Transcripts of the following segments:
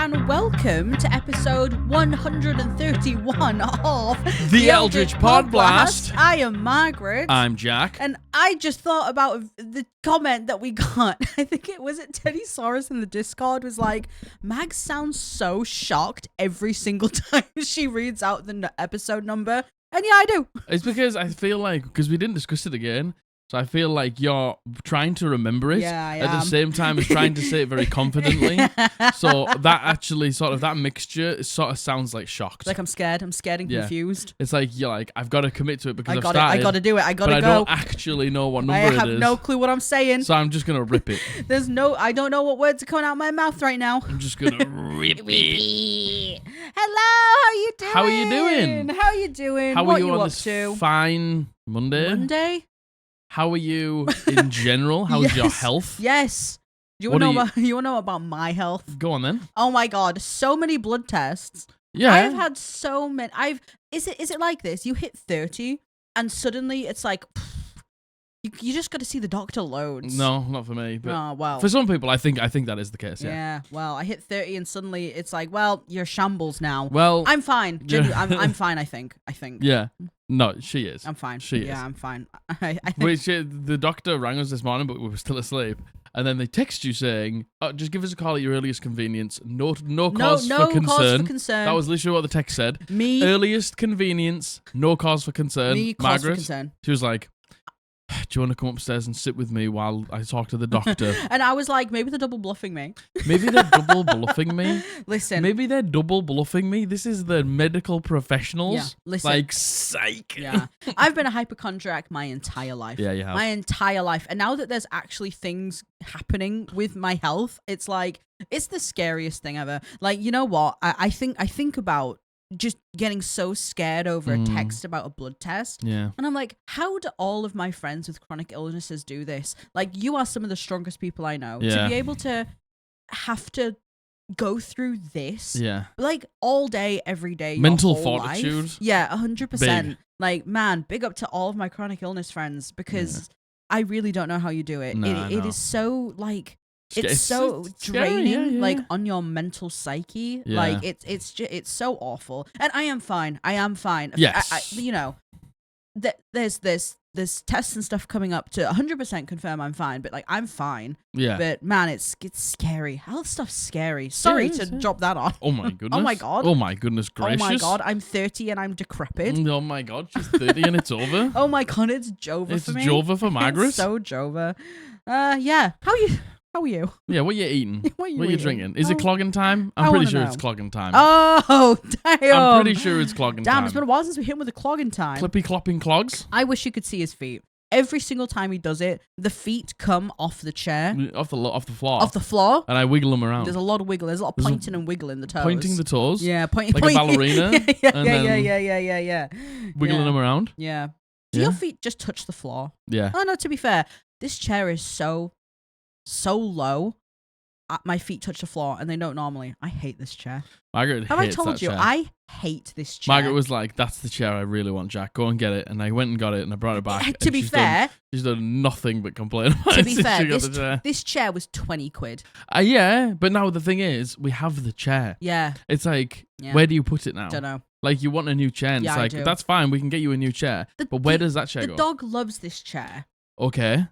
and welcome to episode 131 of The Eldritch Podblast. I am Margaret. I'm Jack. And I just thought about the comment that we got. I think it was Teddy Saurus in the Discord was like, Mag sounds so shocked every single time she reads out the episode number. And yeah, I do. It's because I feel like, because we didn't discuss it again, so I feel like you're trying to remember it at the same time as trying to say it very confidently. So that actually sort of, that mixture sort of sounds like shocked. Like I'm scared and confused. It's like, you're like, I've got to commit to it because I've started. I got to do it. I got to go. But I don't actually know what number it is. I have no clue what I'm saying. So I'm just going to rip it. I don't know what words are coming out of my mouth right now. I'm just going to rip it. Hello, how you doing? How are you doing? How you doing? How what are you on up this to? fine Monday? Monday? How are you in general? How's your health? Yes. You want to know about my health? Go on then. Oh my god, so many blood tests. Yeah. I've had so many. Is it like this? You hit 30 and suddenly it's like you just got to see the doctor loads. No, not for me. But oh, well. For some people, I think that is the case. Yeah. Well, I hit 30 and suddenly it's like, well, you're shambles now. Well, I'm fine. I'm fine. I think. Yeah. No, she is. I'm fine. She is. Yeah, I'm fine. The doctor rang us this morning, but we were still asleep. And then they text you saying, just give us a call at your earliest convenience. No cause for concern. Cause for concern. That was literally what the text said. Me. Earliest convenience, no cause for concern. Me, cause Margaret, for concern. She was like, do you want to come upstairs and sit with me while I talk to the doctor? And I was like, maybe they're double bluffing me. Maybe they're double bluffing me. Listen. Maybe they're double bluffing me. This is the medical professionals. Yeah, listen. Like, psych. Yeah. I've been a hypochondriac my entire life. Yeah, you have. My entire life. And now that there's actually things happening with my health, it's like, it's the scariest thing ever. Like, you know what? I think about just getting so scared over a text about a blood test. Yeah. And I'm like, how do all of my friends with chronic illnesses do this? Like, you are some of the strongest people I know. Yeah. To be able to have to go through this, like all day, every day, mental your whole fortitude. Life. Yeah, 100%. Big. Like, man, big up to all of my chronic illness friends because I really don't know how you do it. No, it is so like, it's so draining, like on your mental psyche. Yeah. Like it's so awful. And I am fine. Yes. There's tests and stuff coming up to 100% confirm I'm fine, but like I'm fine. Yeah. But man, it's scary. Health stuff's scary. Sorry to drop that on. Oh my goodness. Oh my god. Oh my goodness gracious. Oh my god, I'm 30 and I'm decrepit. Oh my god, she's 30 and it's over. Oh my god, it's Jova for me. It's Jova for Margaret. It's so Jova. Yeah. How are you? Yeah, what are you eating? What are you eating? Drinking? Is it clogging time? I I'm pretty wanna sure know. it's clogging time. Oh, damn. I'm pretty sure it's clogging time. Damn, it's been a while since we hit him with a clogging time. Clippy clopping clogs? I wish you could see his feet. Every single time he does it, the feet come off the chair. Off the floor. Off the floor. And I wiggle them around. There's a lot of wiggle. There's a lot of pointing and wiggling the toes. Pointing the toes? Yeah, pointing. Like a ballerina? Yeah. Wiggling them around? Yeah. Do your feet just touch the floor? Yeah. Oh, no, to be fair, this chair is so low. My feet touch the floor, and they don't normally. I hate this chair. Margaret Have hates I told that you? chair. I hate this chair. Margaret was like, that's the chair I really want, Jack. Go and get it. And I went and got it, and I brought it back. To be fair... she's done nothing but complain about it. To be fair, this chair was 20 quid. Yeah, but now the thing is, we have the chair. Yeah. It's like, where do you put it now? Don't know. Like, you want a new chair, and it's like, that's fine, we can get you a new chair. But where does that chair go? The dog loves this chair. Okay.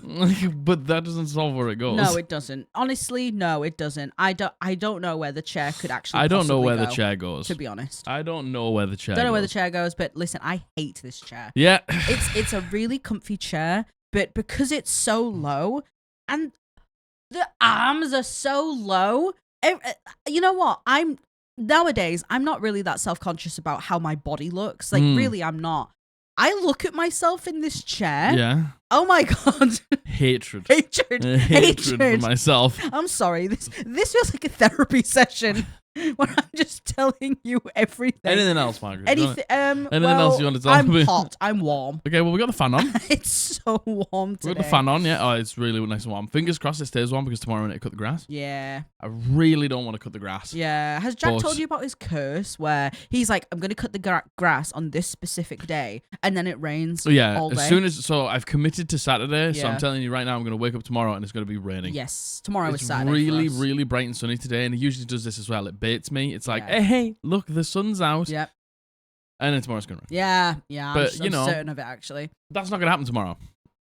But that doesn't solve where it goes. No, it doesn't. Honestly, no, it doesn't. I don't know where the chair could actually I don't know where go, the chair goes. to be honest. I don't know where the chair goes. Don't know where the chair goes, but listen, I hate this chair. Yeah. It's a really comfy chair, but because it's so low and the arms are so low, you know what? Nowadays, I'm not really that self-conscious about how my body looks. Like, really, I'm not. I look at myself in this chair. Yeah. Oh my god. Hatred. Hatred For myself. I'm sorry. This feels like a therapy session. where I'm just telling you everything. Anything else, Margaret? Anything? Anything else you want to tell me? I'm hot. I'm warm. Okay, well, we got the fan on. It's so warm today. We got the fan on, yeah. Oh, it's really nice and warm. Fingers crossed it stays warm because tomorrow I need to cut the grass. Yeah. I really don't want to cut the grass. Yeah. Has Jack told you about his curse where he's like, I'm going to cut the grass on this specific day, and then it rains all day? So I've committed to Saturday, so I'm telling you right now, I'm going to wake up tomorrow and it's going to be raining. Yes. Tomorrow is Saturday. Really, really bright and sunny today, and it usually does this as well. It baits me. It's like, hey, look, the sun's out. Yep. And then tomorrow's going to rain. Yeah. But, I'm certain of it, actually. That's not going to happen tomorrow.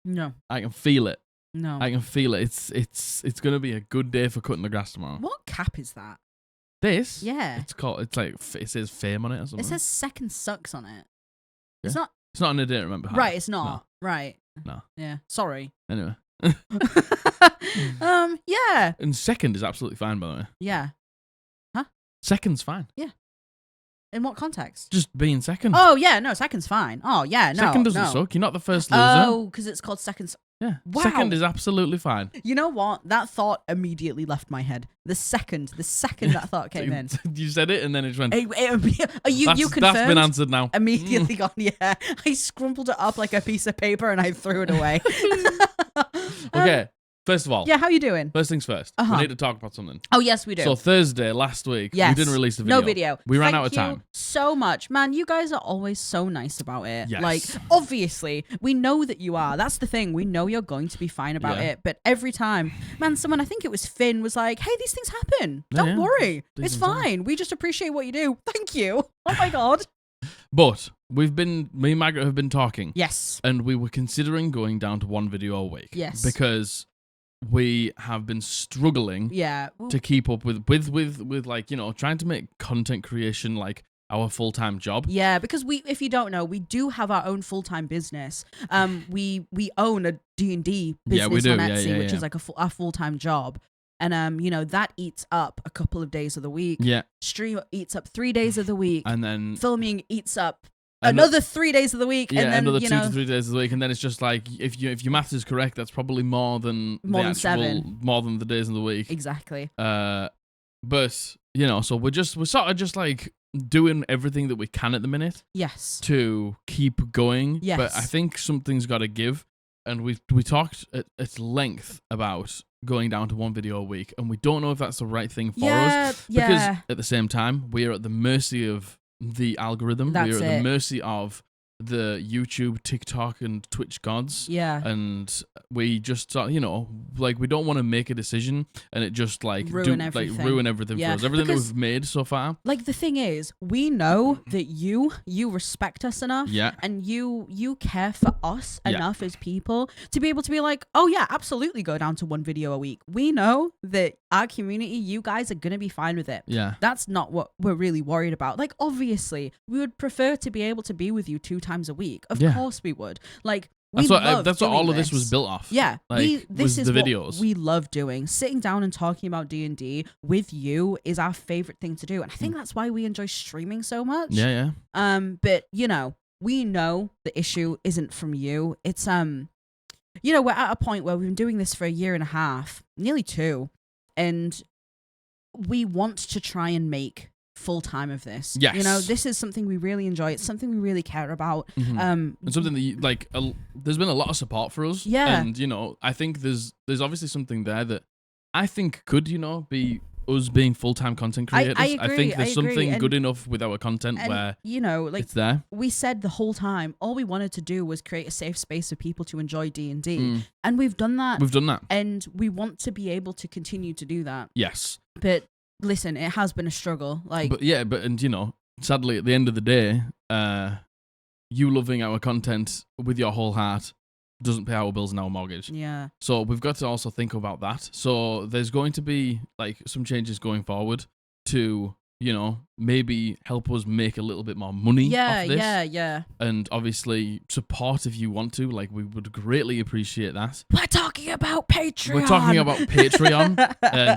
No. I can feel it. No. I can feel it. It's going to be a good day for cutting the grass tomorrow. What cap is that? This? Yeah. It says fame on it or something. It says second sucks on it. Yeah. It's not. It's not an I don't remember. Right, it's not. No. Right. No. Yeah. Sorry. Anyway. Yeah. And second is absolutely fine, by the way. Yeah. Huh? Second's fine. Yeah. In what context? Just being second. Oh, yeah. No, second's fine. Oh, yeah. No. Second doesn't suck. You're not the first loser. Oh, because it's called second. Yeah. Wow. Second is absolutely fine. You know what? That thought immediately left my head. The second that thought came in. You said it and then it just went. You confirmed. That's been answered now. Immediately gone, yeah. I scrumpled it up like a piece of paper and I threw it away. Okay. First of all, yeah, how you doing? First things first. We need to talk about something. Oh, yes, we do. So Thursday, last week, we didn't release the video. No video. We ran out of time. So much. Man, you guys are always so nice about it. Yes. Like, obviously, we know that you are. That's the thing. We know you're going to be fine about it. But every time, man, someone, I think it was Finn, was like, hey, these things happen. Don't worry. It's fine. We just appreciate what you do. Thank you. Oh, my God. But me and Margaret have been talking. Yes. And we were considering going down to one video a week. Yes. Because we have been struggling to keep up with like, you know, trying to make content creation like our full-time job. Yeah, because if you don't know, we do have our own full-time business. We own a D&D business on Etsy, which is like our full-time job. And you know, that eats up a couple of days of the week. Yeah. Stream eats up 3 days of the week. And then filming eats up another 3 days of the week. Yeah, and then, another 2 to 3 days of the week. And then it's just like, if your math is correct, that's probably more than 7. More than the days of the week. Exactly. But, you know, so we're sort of just like doing everything that we can at the minute. Yes. To keep going. Yes. But I think something's got to give. And we talked at length about going down to one video a week. And we don't know if that's the right thing for us. Because at the same time, we are at the mercy of the algorithm. We're at the mercy of the YouTube, TikTok, and Twitch gods. Yeah. And we just, you know, like, we don't want to make a decision and it just, like, ruin everything for us. Everything that we've made so far. Like, the thing is, we know that you respect us enough. Yeah. And you care for us enough as people to be able to be like, oh, yeah, absolutely go down to one video a week. We know that our community, you guys are going to be fine with it. Yeah. That's not what we're really worried about. Like, obviously, we would prefer to be able to be with you 2 times a week. Of course we would. Like, that's what all of this was built off. Yeah. Like, this is the videos. What we love doing. Sitting down and talking about D&D with you is our favorite thing to do. And I think that's why we enjoy streaming so much. Yeah. But, you know, we know the issue isn't from you. It's, you know, we're at a point where we've been doing this for 1.5 years, nearly 2. And we want to try and make full time of this. Yes. You know, this is something we really enjoy. It's something we really care about. Mm-hmm. And something that there's been a lot of support for us. Yeah. And, you know, I think there's obviously something there that I think could, you know, be us being full-time content creators. I agree, I think there's something and, good enough with our content where, you know, like, it's there. We said the whole time, all we wanted to do was create a safe space for people to enjoy D&D. And we've done that. And we want to be able to continue to do that. Yes. But listen, it has been a struggle. Like, and you know, sadly, at the end of the day, you loving our content with your whole heart doesn't pay our bills and our mortgage. Yeah. So we've got to also think about that. So there's going to be like some changes going forward to, you know, maybe help us make a little bit more money off this. Yeah. And obviously support if you want to. Like, we would greatly appreciate that. We're talking about Patreon.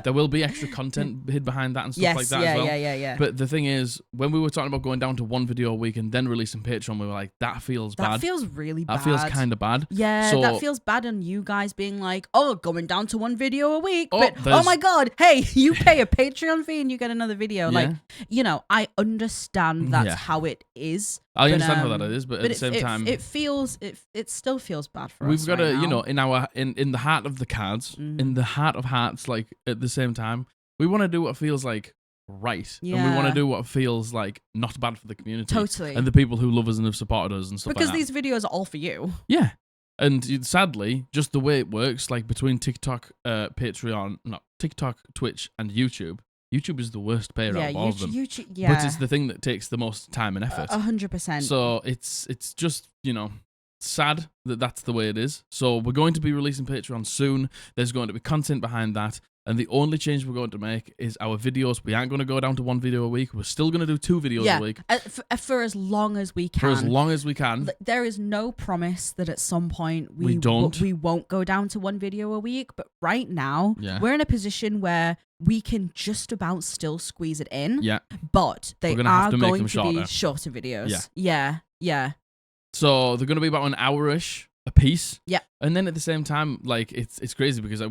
There will be extra content hid behind that and stuff like that as well. Yeah. But the thing is, when we were talking about going down to one video a week and then releasing Patreon, we were like, that feels bad. That feels really bad. That feels kind of bad. Yeah, so, that feels bad on you guys being like, oh, going down to one video a week. But, oh my God, hey, you pay a Patreon fee and you get another video. Like, you know, I understand that's how it is. I understand how that is, but at the same time, it still feels bad for us. We've got to, you know, in the heart of the cards, in the heart of hearts, like at the same time, we want to do what feels like right, and we want to do what feels like not bad for the community, and the people who love us and have supported us and stuff. Because like that. These videos are all for you. Yeah. And sadly, just the way it works, like between TikTok, Patreon, not TikTok, Twitch, and YouTube is the worst payer out of all of them. But it's the thing that takes the most time and effort. 100%. So it's just, you know, sad that that's the way it is. So we're going to be releasing Patreon soon. There's going to be content behind that. And the only change we're going to make is our videos. We aren't going to go down to 1 video a week. We're still going to do 2 videos a week. For as long as we can. For as long as we can. There is no promise that at some point we won't go down to 1 video a week. But right now, we're in a position where we can just about still squeeze it in. Yeah. But they are going to be shorter videos. Yeah. So they're going to be about an hour-ish a piece. Yeah. And then at the same time, like, it's crazy because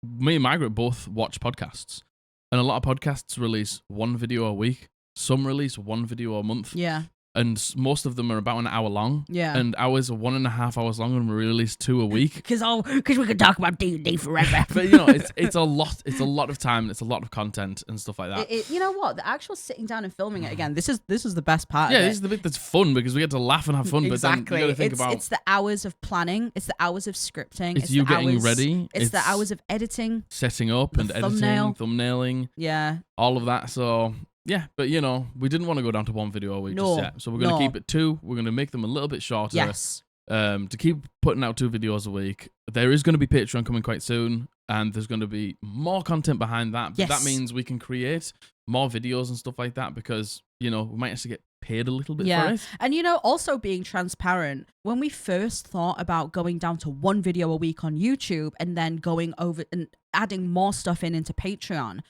me and Margaret both watch podcasts, and a lot of podcasts release 1 video a week. Some release 1 video a month. Yeah. And most of them are about an hour long. Yeah. And ours are 1.5 hours long, and we release 2 a week. Because we can talk about D&D forever. But you know, it's a lot. It's a lot of time. And it's a lot of content and stuff like that. You know what? The actual sitting down and filming it again. This is the best part. Yeah, this is the bit that's fun because we get to laugh and have fun. Exactly. But then you got to think about it's the hours of planning. It's the hours of scripting. It's you getting ready. It's the hours of editing, setting up, and editing, thumbnailing. Yeah. All of that. So. Yeah, but you know, we didn't want to go down to 1 video a week just yet. So we're going to keep it 2. We're going to make them a little bit shorter. Yes. To keep putting out 2 videos a week. There is going to be Patreon coming quite soon, and there's going to be more content behind that. But that means we can create more videos and stuff like that because, you know, we might actually get paid a little bit for it. And, you know, also being transparent, when we first thought about going down to 1 video a week on YouTube and then going over and adding more stuff into Patreon,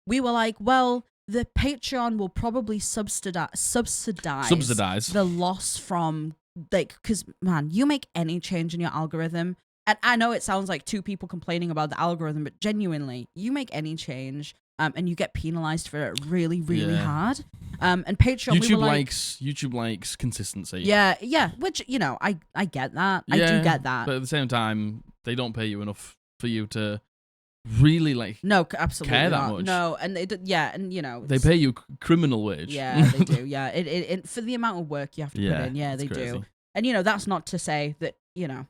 we were like, well, the Patreon will probably subsidize the loss from, like, because, man, you make any change in your algorithm, and I know it sounds like 2 people complaining about the algorithm, but genuinely, you make any change, and you get penalized for it really, really hard. And Patreon, YouTube likes consistency. Yeah, which, you know, I get that. I do get that. But at the same time, they don't pay you enough for you to really absolutely care not. That much. No, and you know, they pay you criminal wage. Yeah, they do. Yeah, it for the amount of work you have to put in. Yeah, they do. And you know, that's not to say that, you know,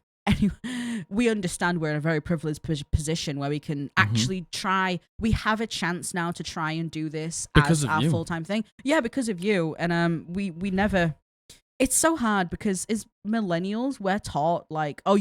we understand we're in a very privileged position where we can actually try. We have a chance now to try and do this as our full-time thing. Yeah, because of you. And we never. It's so hard because as millennials, we're taught like, oh,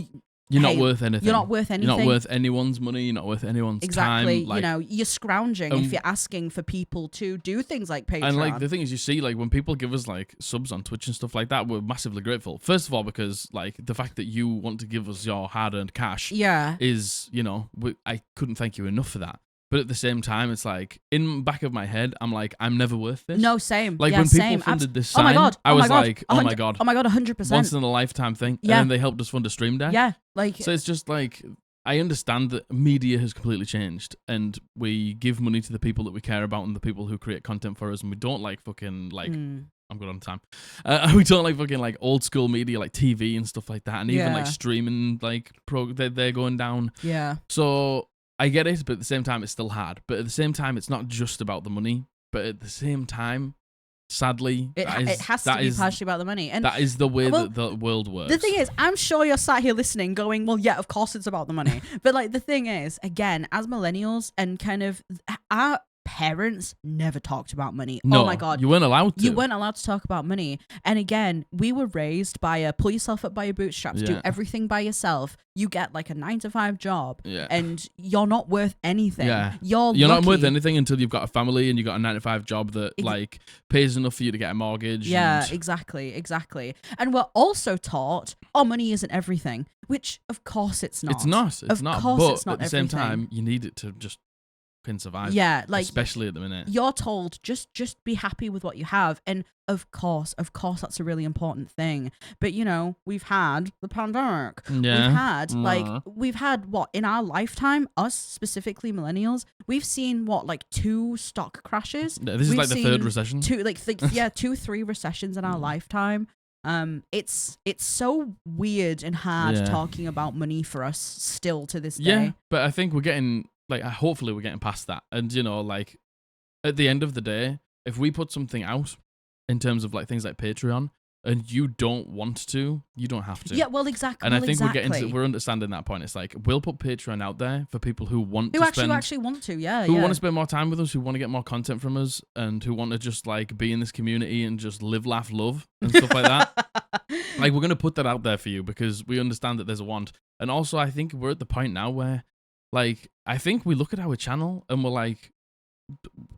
you're not worth anything. You're not worth anything. You're not worth anyone's money. You're not worth anyone's time. Exactly. You know, you're scrounging if you're asking for people to do things like Patreon. And like the thing is, you see, like when people give us like subs on Twitch and stuff like that, we're massively grateful. First of all, because like the fact that you want to give us your hard-earned cash, is, you know, I couldn't thank you enough for that. But at the same time, it's like, in back of my head, I'm like, I'm never worth this. No, same. Like, when people funded this sign, I was like, oh my God. Oh my God, 100%. Once in a lifetime thing. Yeah. And then they helped us fund a stream deck. Yeah. Like, so it's just like, I understand that media has completely changed, and we give money to the people that we care about and the people who create content for us, and we don't like fucking, like... I'm good on time. We don't like fucking like old school media like TV and stuff like that, and even like streaming, like they're going down. Yeah. So... I get it, but at the same time, it's still hard. But at the same time, it's not just about the money. But at the same time, sadly, it has to be partially about the money. And that is the way that the world works. The thing is, I'm sure you're sat here listening going, well, yeah, of course it's about the money. But like the thing is, again, as millennials and kind of our parents never talked about money. No, oh my God. You weren't allowed to. You weren't allowed to talk about money. And again, we were raised by a pull yourself up by your bootstraps, do everything by yourself. You get like a 9-to-5 job and you're not worth anything. Yeah. You're not worth anything until you've got a family and you've got a 9-to-5 job that like pays enough for you to get a mortgage. Yeah, exactly. And we're also taught, money isn't everything, which of course it's not. It's not. But at the same time, you need it to just can survive. Yeah, like especially at the minute. You're told just be happy with what you have, and of course, that's a really important thing. But we've had the pandemic. Yeah. We've had what in our lifetime, us specifically millennials, we've seen what 2 stock crashes. This is like the third recession. 3 recessions in our lifetime. It's so weird and hard talking about money for us still to this day. Yeah, but I think we're getting hopefully we're getting past that. And at the end of the day, if we put something out in terms of things like Patreon, and you don't want to, you don't have to. Yeah, well, exactly. And I think we're understanding that point. It's we'll put Patreon out there for people who want to actually want to, who want to spend more time with us, who want to get more content from us, and who want to just be in this community and just live, laugh, love, and stuff like that. We're gonna put that out there for you because we understand that there's a want, and also I think we're at the point now where, I think we look at our channel and we're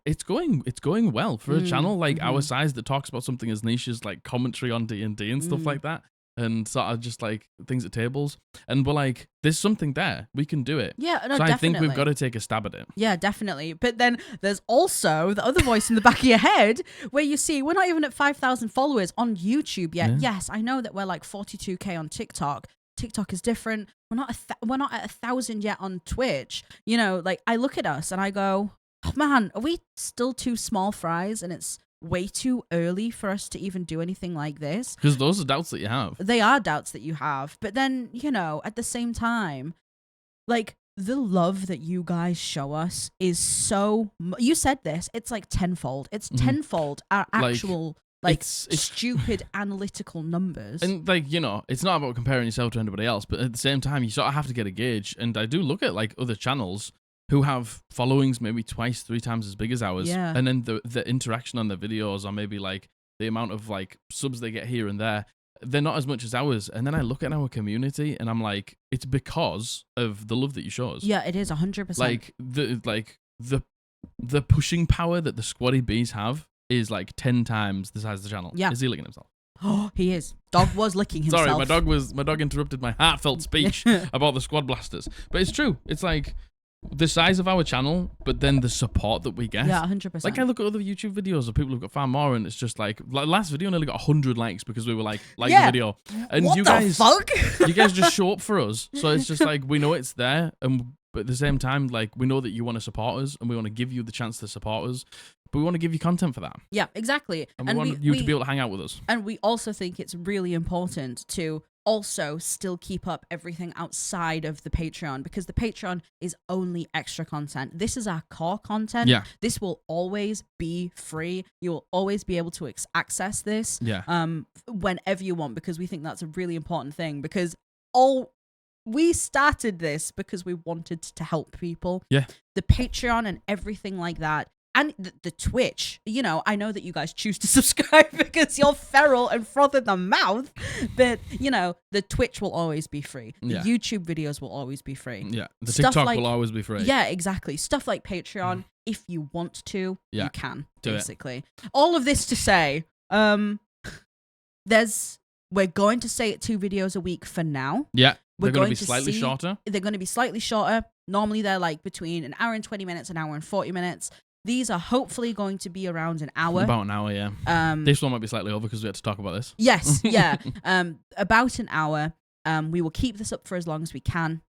it's going well for a channel our size that talks about something as niche as commentary on D&D and stuff like that, and sort of just things at tables, and we're there's something there, we can do it. Yeah, no, so definitely. I think we've got to take a stab at it. Yeah, definitely. But then there's also the other voice in the back of your head where you see we're not even at 5,000 followers on YouTube yet. Yes, I know that we're 42K on TikTok. TikTok is different. We're not at 1,000 yet on Twitch. I look at us and I go, oh man, are we still 2 small fries and it's way too early for us to even do anything like this? Because those are doubts that you have. They are doubts that you have. But then, at the same time, the love that you guys show us is so... You said this. It's tenfold. It's tenfold our actual... It's stupid analytical numbers. And it's not about comparing yourself to anybody else, but at the same time, you sort of have to get a gauge. And I do look at other channels who have followings maybe 2x, 3 times as big as ours. Yeah. And then the interaction on their videos, or maybe the amount of subs they get here and there, they're not as much as ours. And then I look at our community and I'm it's because of the love that you show us. Yeah, it is 100%. The pushing power that the Squatty Bees have is 10 times the size of the channel. Yeah. Is he licking himself? Oh, he is. Dog was licking himself. Sorry, my dog interrupted my heartfelt speech about the Squad Blasters. But it's true. It's the size of our channel, but then the support that we get. Yeah, 100%. I look at other YouTube videos of people who've got far more, and it's just last video nearly got 100 likes because we were like the video. And what the fuck? You guys just show up for us. So it's just we know it's there, but at the same time, we know that you want to support us, and we want to give you the chance to support us. But we want to give you content for that. Yeah, exactly. And we want you to be able to hang out with us. And we also think it's really important to also still keep up everything outside of the Patreon, because the Patreon is only extra content. This is our core content. Yeah. This will always be free. You will always be able to access this whenever you want, because we think that's a really important thing, because we started this because we wanted to help people. Yeah. The Patreon and everything like that. And the Twitch, I know that you guys choose to subscribe because you're feral and froth in the mouth, but, the Twitch will always be free. The YouTube videos will always be free. Yeah, the TikTok will always be free. Yeah, exactly. Stuff like Patreon, if you want to, you can, basically. Do it. All of this to say, we're going to stay at 2 videos a week for now. Yeah, they're going to be slightly shorter. They're going to be slightly shorter. Normally, they're between an hour and 20 minutes, an hour and 40 minutes. These are hopefully going to be around an hour. About an hour, yeah. This one might be slightly over because we had to talk about this. Yes, yeah. About an hour. We will keep this up for as long as we can.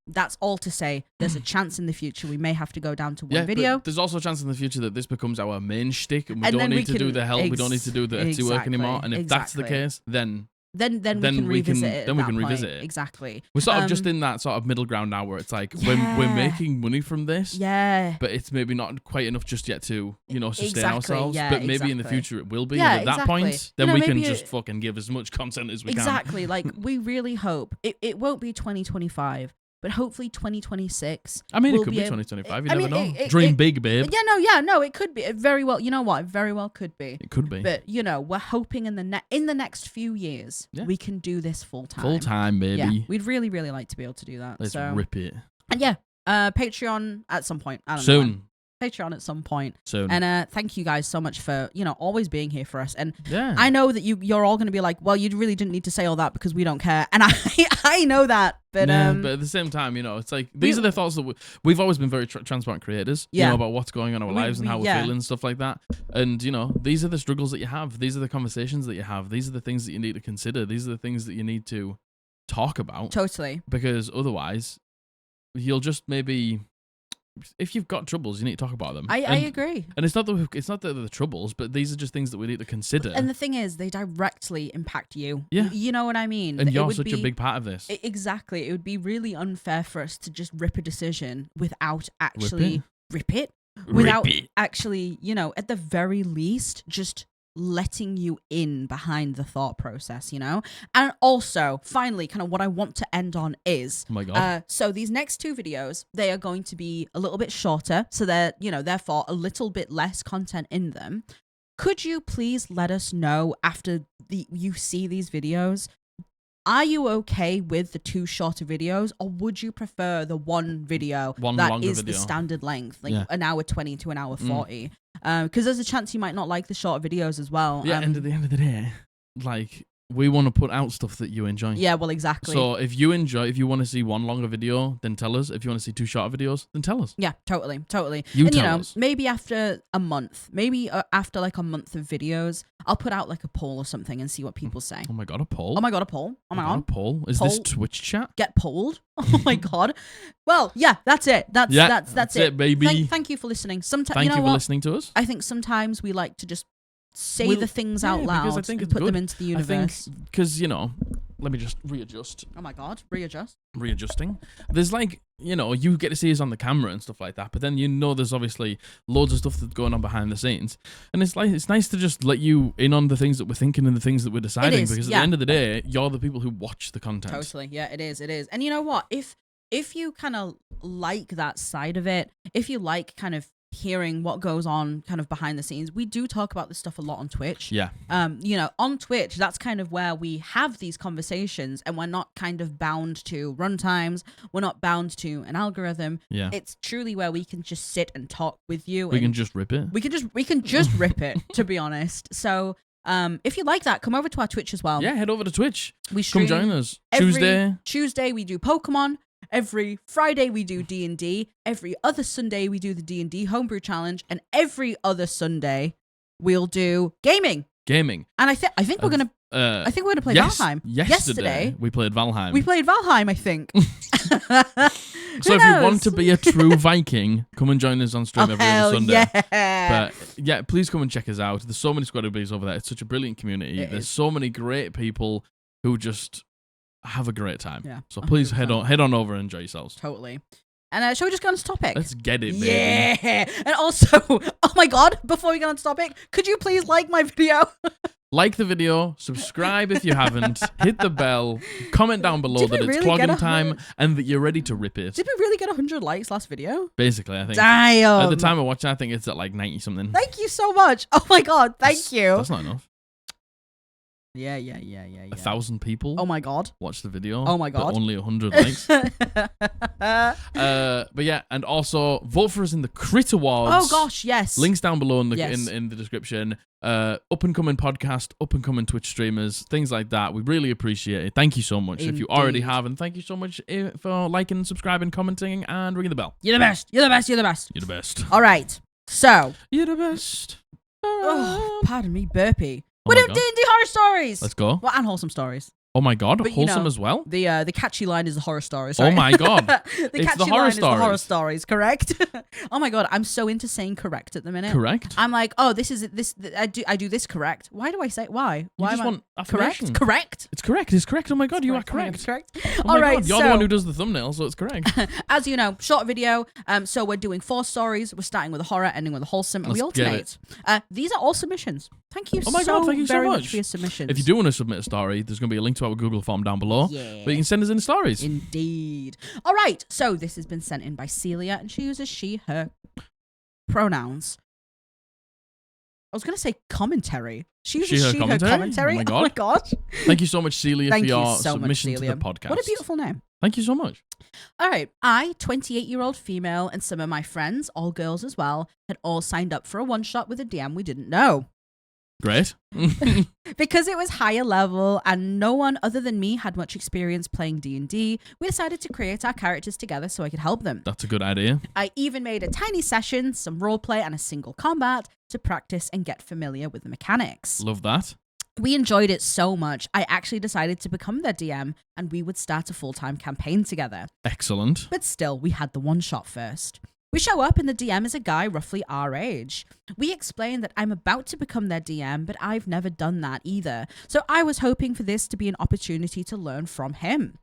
That's all to say. There's a chance in the future we may have to go down to one video. But there's also a chance in the future that this becomes our main shtick, and we don't need to do the help. We don't need to do the work anymore. And if that's the case, then we can revisit it. Then we can revisit it. Exactly. We're sort of just in that sort of middle ground now, where it's we're making money from this. Yeah. But it's maybe not quite enough just yet to sustain ourselves. Yeah, but maybe in the future it will be. Yeah, and at that point, then we can just fucking give as much content as we can. Exactly. We really hope it won't be 2025. But hopefully 2026. I mean, it could be 2025. You never know. Dream big, babe. Yeah, no, it could be. It very well. You know what? It very well could be. It could be. But we're hoping in the next few years we can do this full time. Full time, baby. Yeah, we'd really, really like to be able to do that. Let's rip it. And Patreon at some point. I don't know. Soon. Patreon at some point. Soon. And thank you guys so much for, always being here for us. And yeah. I know that you're all going to be like, well, you really didn't need to say all that because we don't care. And I know that. But, but at the same time, it's like these are the thoughts that we've always been very transparent creators, about what's going on in our lives and how we're feeling and stuff like that. And, these are the struggles that you have. These are the conversations that you have. These are the things that you need to consider. These are the things that you need to talk about. Totally. Because otherwise, you'll just maybe... If you've got troubles, you need to talk about them. I agree. And it's not that they're the troubles, but these are just things that we need to consider. And the thing is, they directly impact you. Yeah. You know what I mean? And you're such a big part of this. Exactly. It would be really unfair for us to just rip a decision without actually... Rip it? Without actually, at the very least, just letting you in behind the thought process, And also, finally, kind of what I want to end on is... Oh my God. So these next 2 videos, they are going to be a little bit shorter, so they're, therefore a little bit less content in them. Could you please let us know after you see these videos, are you okay with the 2 shorter videos, or would you prefer the one video that is the standard length, like an hour 20 to an hour 40? Because there's a chance you might not like the shorter videos as well. Yeah, and at the end of the day, like, we want to put out stuff that you enjoy. Yeah, well, exactly. So if you want to see one longer video, then tell us. If you want to see 2 shorter videos, then tell us. Yeah, totally. You tell us. Maybe after a month, after like a month of videos, I'll put out like a poll or something and see what people say. Oh my God, a poll? Oh my God, a poll? Oh my God. A poll? Is this Twitch chat? Get polled? Oh my God. Well, yeah, that's it. That's it, baby. Thank you for listening. Thank you for listening to us. I think sometimes we like to just say the things out loud and put them into the universe. Because, let me just readjust. Oh my God, readjust. Readjusting. There's like, you get to see us on the camera and stuff like that, but then there's obviously loads of stuff that's going on behind the scenes. And it's nice to just let you in on the things that we're thinking and the things that we're deciding, because at the end of the day, you're the people who watch the content. Totally, yeah, it is. And you know what? If you kind of like that side of it, if you like kind of hearing what goes on kind of behind the scenes, we do talk about this stuff a lot on Twitch. Yeah. On Twitch, that's kind of where we have these conversations, and we're not kind of bound to runtimes. We're not bound to an algorithm. Yeah. It's truly where we can just sit and talk with you. We can just rip it. We can just rip it, to be honest. So if you like that, come over to our Twitch as well. Yeah, head over to Twitch. We stream. Come join us. Tuesday we do Pokemon. Every Friday we do D&D. Every other Sunday we do the D&D Homebrew Challenge, and every other Sunday we'll do gaming. And I think we're gonna. I think we're gonna play Valheim. Yesterday we played Valheim. I think. So if you want to be a true Viking, come and join us on stream every other Sunday. Yeah. But yeah, please come and check us out. There's so many squad buddies over there. It's such a brilliant community. There's so many great people who just have a great time. Yeah, so please 100%. head on over and enjoy yourselves. Totally. And shall we just go on to topic? Let's get it, baby. Yeah. And also, oh my God, before we go on to topic, could you please like my video? Like the video, subscribe if you haven't, hit the bell, comment down below that it's clogging time and that you're ready to rip it. Did we really get 100 likes last video? Basically, I think. Damn. At the time of watching, I think it's at like 90 something. Thank you so much. Oh my God, thank you. That's not enough. Yeah. 1,000 people. Oh my God. Watch the video. Oh my God. But only 100 likes. But yeah, and also vote for us in the Crit Awards. Oh gosh, yes. Links down below in the description. Up and coming podcast, up and coming Twitch streamers, things like that. We really appreciate it. Thank you so much if you already have, and thank you so much for liking, subscribing, commenting, and ringing the bell. You're the best. You're the best. You're the best. You're the best. All right. So. You're the best. Oh, pardon me, burpee. Oh We're doing D&D horror stories. Let's go. Well, and wholesome stories. Oh my God, but, wholesome as well? The catchy line is the horror stories. Right? Oh my God. The catchy line is the horror stories, correct? Oh my God, I'm so into saying correct at the minute. Correct? I'm like, oh, this is this. I do this correct. Why do I say why? Why just want correct? Correct. It's correct. It's correct. Oh my God, you are correct. It's correct. Oh my God, you're the one who does the thumbnail, so it's correct. As you know, short video. So we're doing 4 stories. We're starting with a horror, ending with a wholesome, and we alternate. These are all submissions. Thank you so very much for your submissions. If you do want to submit a story, there's going to be a link to our Google form down below. Yeah. But you can send us in stories. Indeed. All right. So this has been sent in by Celia, and she uses she, her pronouns. I was going to say commentary. She uses she, her commentary. Oh my God. Oh my God. Thank you so much, Celia, for your so submission to the podcast. What a beautiful name. Thank you so much. All right. I, 28-year-old female, and some of my friends, all girls as well, had all signed up for a one-shot with a DM we didn't know. Great. Because it was higher level and no one other than me had much experience playing D&D, we decided to create our characters together so I could help them. That's a good idea. I even made a tiny session, some roleplay, and a single combat to practice and get familiar with the mechanics. Love that. We enjoyed it so much, I actually decided to become their DM and we would start a full-time campaign together. Excellent. But still, we had the one-shot first. We show up and the DM is a guy roughly our age. We explain that I'm about to become their DM, but I've never done that either. So I was hoping for this to be an opportunity to learn from him.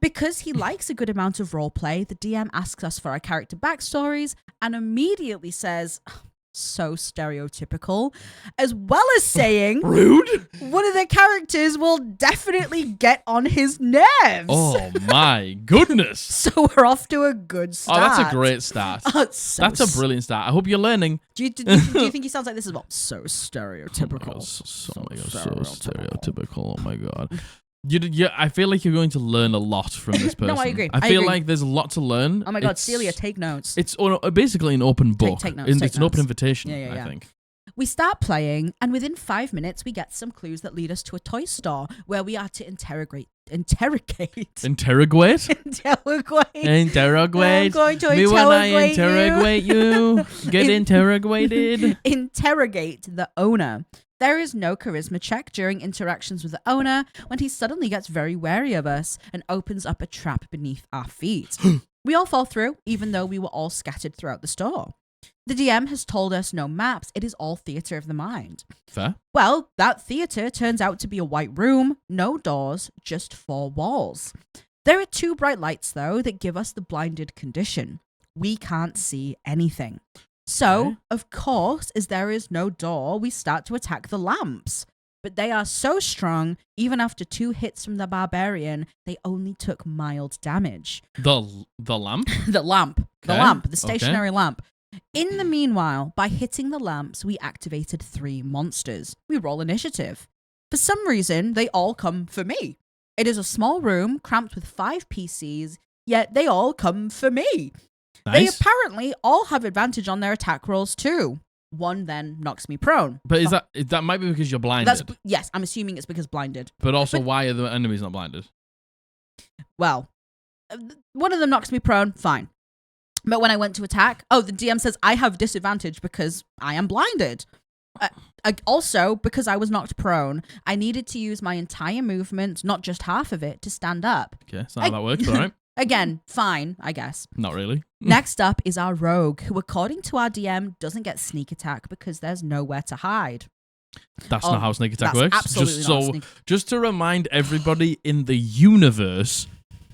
Because he likes a good amount of roleplay, the DM asks us for our character backstories and immediately says, so stereotypical, as well as saying rude. One of the characters will definitely get on his nerves. Oh my goodness. So we're off to a good start. Oh, that's a great start. That's a brilliant start. I hope you're learning. Do you think he sounds like this as well? So stereotypical. Oh my God, so stereotypical. Oh my God. I feel like you're going to learn a lot from this person. No, I agree. I feel like there's a lot to learn. Oh my God, Celia, take notes. It's basically an open book. Take notes. It's an open invitation, Yeah. I think. We start playing, and within 5 minutes, we get some clues that lead us to a toy store where we are to interrogate. Interrogate? Interrogate. I'm going to me when I interrogate you. Get interrogated. Interrogate the owner. There is no charisma check during interactions with the owner when he suddenly gets very wary of us and opens up a trap beneath our feet. We all fall through, even though we were all scattered throughout the store. The DM has told us no maps, it is all theatre of the mind. Fair. Well, that theatre turns out to be a white room, no doors, just 4 walls. There are 2 bright lights, though, that give us the blinded condition. We can't see anything. So, of course, as there is no door, we start to attack the lamps. But they are so strong, even after 2 hits from the barbarian, they only took mild damage. The lamp? The lamp. The Okay. lamp. The stationary lamp. In the meanwhile, by hitting the lamps, we activated 3 monsters. We roll initiative. For some reason, they all come for me. It is a small room cramped with 5 PCs, yet they all come for me. Nice. They apparently all have advantage on their attack rolls too. One then knocks me prone. But that might be because you're blinded. Yes, I'm assuming it's because blinded. But also, why are the enemies not blinded? Well, one of them knocks me prone, fine. But when I went to attack, the DM says I have disadvantage because I am blinded. Also, because I was knocked prone, I needed to use my entire movement, not just half of it, to stand up. Okay, that's not how that works, all right? Again, fine, I guess. Not really. Next up is our rogue, who according to our DM doesn't get sneak attack because there's nowhere to hide. That's not how sneak attack that's works. Absolutely Just to remind everybody in the universe,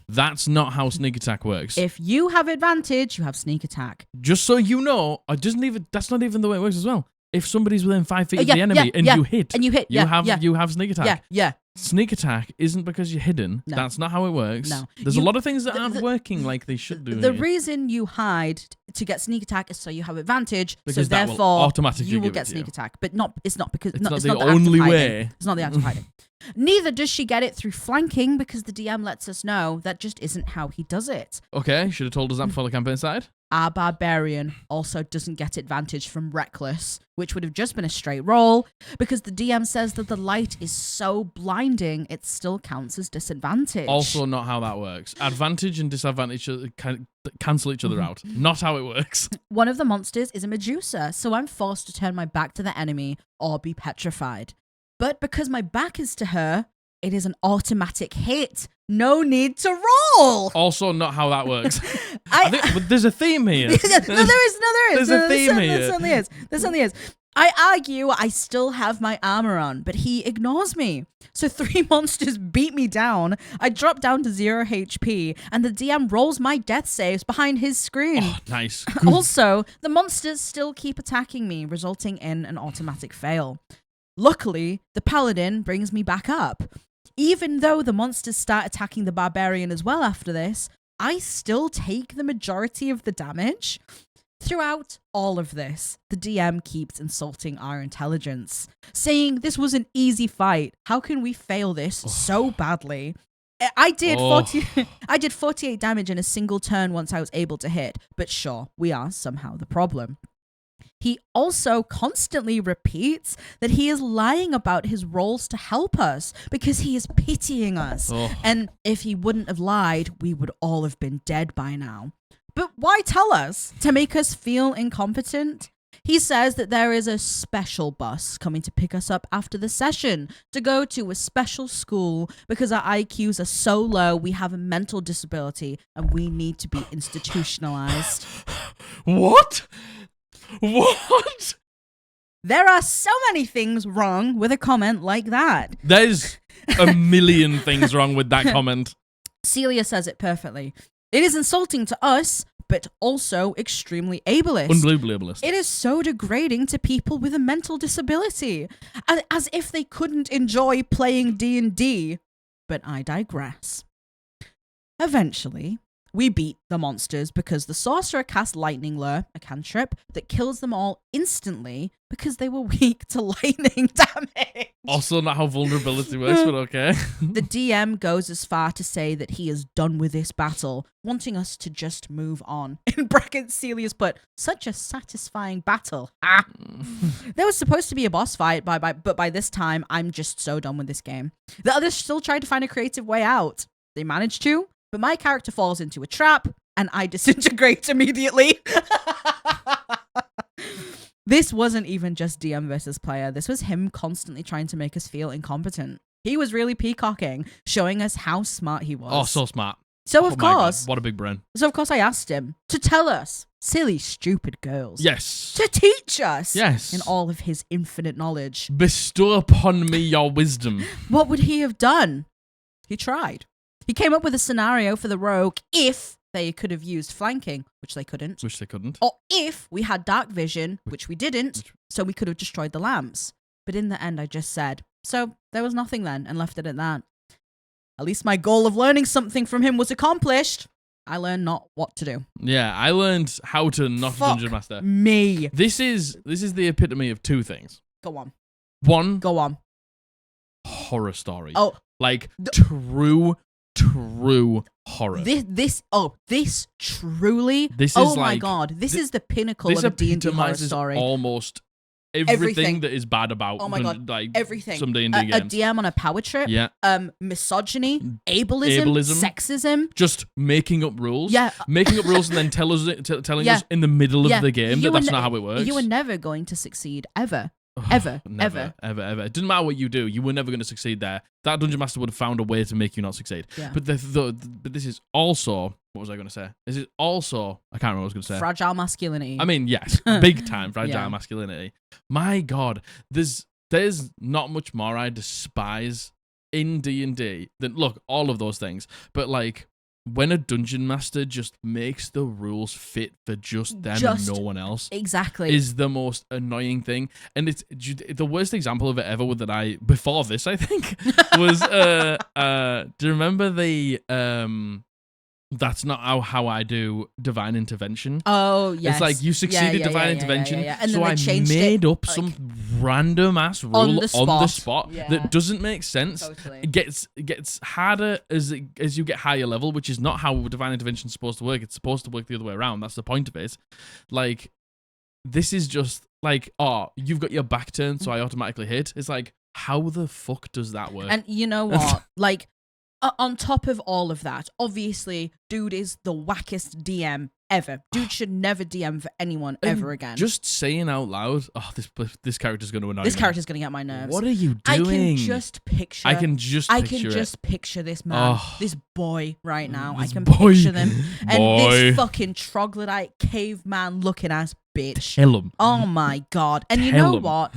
that's not how sneak attack works. If you have advantage, you have sneak attack. Just so you know, that's not even the way it works as well. If somebody's within 5 feet of the enemy you hit, you have sneak attack. Yeah. Sneak attack isn't because you're hidden. No. That's not how it works. No. There's a lot of things that aren't working like they should do. The reason you hide to get sneak attack is so you have advantage. Because so that therefore, will automatically you will give get it to sneak you. attack. But it's not because it's not the the only act of way. Hiding. It's not the act of hiding. Neither does she get it through flanking because the DM lets us know that just isn't how he does it. Okay, should have told us that before the campaign started. Our barbarian also doesn't get advantage from reckless, which would have just been a straight roll, because the DM says that the light is so blinding it still counts as disadvantage. Also not how that works. Advantage and disadvantage cancel each other out. Not how it works. One of the monsters is a Medusa, so I'm forced to turn my back to the enemy or be petrified. But because my back is to her, it is an automatic hit. No need to roll. Also, not how that works. But there's a theme here. No, there is. There's a theme here. There certainly is. I argue I still have my armor on, but he ignores me. So 3 monsters beat me down. I drop down to 0 HP, and the DM rolls my death saves behind his screen. Oh, nice. Also, the monsters still keep attacking me, resulting in an automatic fail. Luckily, the paladin brings me back up. Even though the monsters start attacking the barbarian as well after this, I still take the majority of the damage. Throughout all of this, the DM keeps insulting our intelligence, saying this was an easy fight. How can we fail this so badly? I did 48 damage in a single turn once I was able to hit, but sure, we are somehow the problem. He also constantly repeats that he is lying about his roles to help us because he is pitying us. And if he wouldn't have lied, we would all have been dead by now. But why tell us? To make us feel incompetent? He says that there is a special bus coming to pick us up after the session to go to a special school because our IQs are so low, we have a mental disability and we need to be institutionalized. What? What? There are so many things wrong with a comment like that. There's a million things wrong with that comment. Celia says it perfectly. It is insulting to us, but also extremely ableist. Unbelievably ableist. It is so degrading to people with a mental disability, as if they couldn't enjoy playing D&D. But I digress. Eventually, we beat the monsters because the sorcerer cast Lightning Lure, a cantrip, that kills them all instantly because they were weak to lightning damage. Also not how vulnerability works, but okay. The DM goes as far to say that he is done with this battle, wanting us to just move on. In brackets, Celia's put, such a satisfying battle. There was supposed to be a boss fight, but by this time, I'm just so done with this game. The others still tried to find a creative way out. They managed to, but my character falls into a trap, and I disintegrate immediately. This wasn't even just DM versus player. This was him constantly trying to make us feel incompetent. He was really peacocking, showing us how smart he was. Oh, so smart. So of course, God, what a big brain. So of course I asked him to tell us, silly, stupid girls. Yes. To teach us. Yes. In all of his infinite knowledge. Bestow upon me your wisdom. What would he have done? He tried. He came up with a scenario for the rogue if they could have used flanking, which they couldn't. Which they couldn't. Or if we had dark vision, which we didn't, so we could have destroyed the lamps. But in the end, I just said, so there was nothing then, and left it at that. At least my goal of learning something from him was accomplished. I learned not what to do. Yeah, I learned how to not Dungeon Master. Me. This is the epitome of two things. Go on. One. Go on. Horror story. Oh. Like true horror. This truly. This is oh my like, god! This is the pinnacle of a D&D horror story. Almost everything that is bad about. Oh my god! Like everything. Some D&D games. A DM on a power trip. Yeah. Misogyny, ableism, sexism. Just making up rules. Yeah. Making up rules and then telling us in the middle of the game that that's not how it works. You are never going to succeed ever. Ever. Never, ever. It doesn't matter what you do. You were never going to succeed there. That Dungeon Master would have found a way to make you not succeed. Yeah. But but this is also, what was I going to say? This is also, I can't remember what I was going to say. Fragile masculinity. I mean, yes, big time fragile masculinity. My God, there's not much more I despise in D&D than, look, all of those things. But like, when a dungeon master just makes the rules fit for just them and no one else, exactly, is the most annoying thing. And it's the worst example of it ever that I, before this, I think, was do you remember the that's not how I do divine intervention? Oh, yes. It's like you succeeded divine intervention, and so I made up some random ass rule on the spot that doesn't make sense. Totally. It gets harder as you get higher level, which is not how divine intervention is supposed to work. It's supposed to work the other way around. That's the point of it. Like, this is just like, oh, you've got your back turned, so I automatically hit. It's like, how the fuck does that work? And you know what? Like, on top of all of that, obviously, dude is the wackest DM ever. Dude should never DM for anyone ever again. Just saying out loud, oh, this character's going to annoy me. This character's going to get my nerves. What are you doing? I can just picture this man, this boy right now. I can picture them. And this fucking troglodyte caveman looking ass bitch. Tell him. Oh my god. And you know what?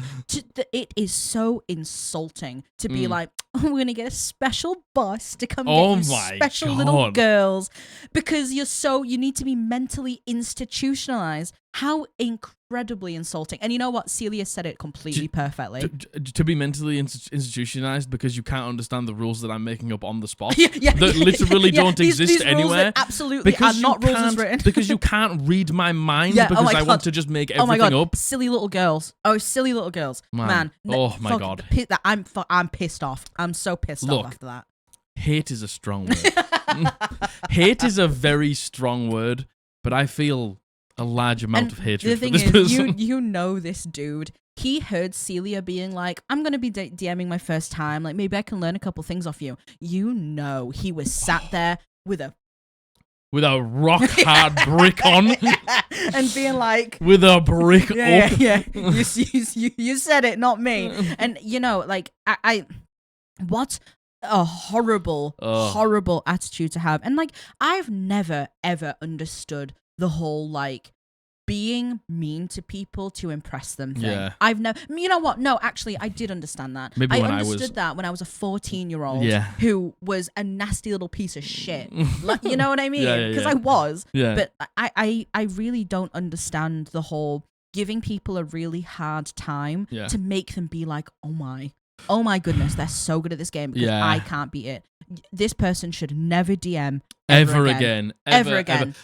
It is so insulting to be like, we're going to get a special bus to come get you special little girls because you need to be mentally institutionalized. How incredibly insulting. And you know what? Celia said it completely perfectly. To be mentally institutionalized because you can't understand the rules that I'm making up on the spot. That literally don't exist anywhere. Absolutely are not rules as written. Because you can't read my mind because I want to just make everything up. Silly little girls. Oh, silly little girls. Man. Oh my god. I'm pissed off. I'm so pissed off after that. hate is a strong word. Hate is a very strong word, but I feel a large amount of hatred for this person. You know this dude. He heard Celia being like, I'm going to be DMing my first time. Like, maybe I can learn a couple things off you. You know he was sat there with a rock-hard brick on. And being like... With a brick up. Yeah. You said it, not me. And, you know, like, I what a horrible attitude to have. And, like, I've never, ever understood the whole, like, being mean to people to impress them thing. Yeah. I've never... You know what? No, actually, I did understand that. Maybe I when understood that when I was a 14-year-old Yeah. who was a nasty little piece of shit. Like, you know what I mean? Because Yeah. I was. Yeah. But I really don't understand the whole giving people a really hard time to make them be like, oh my goodness, they're so good at this game because I can't beat it. This person should never DM ever again.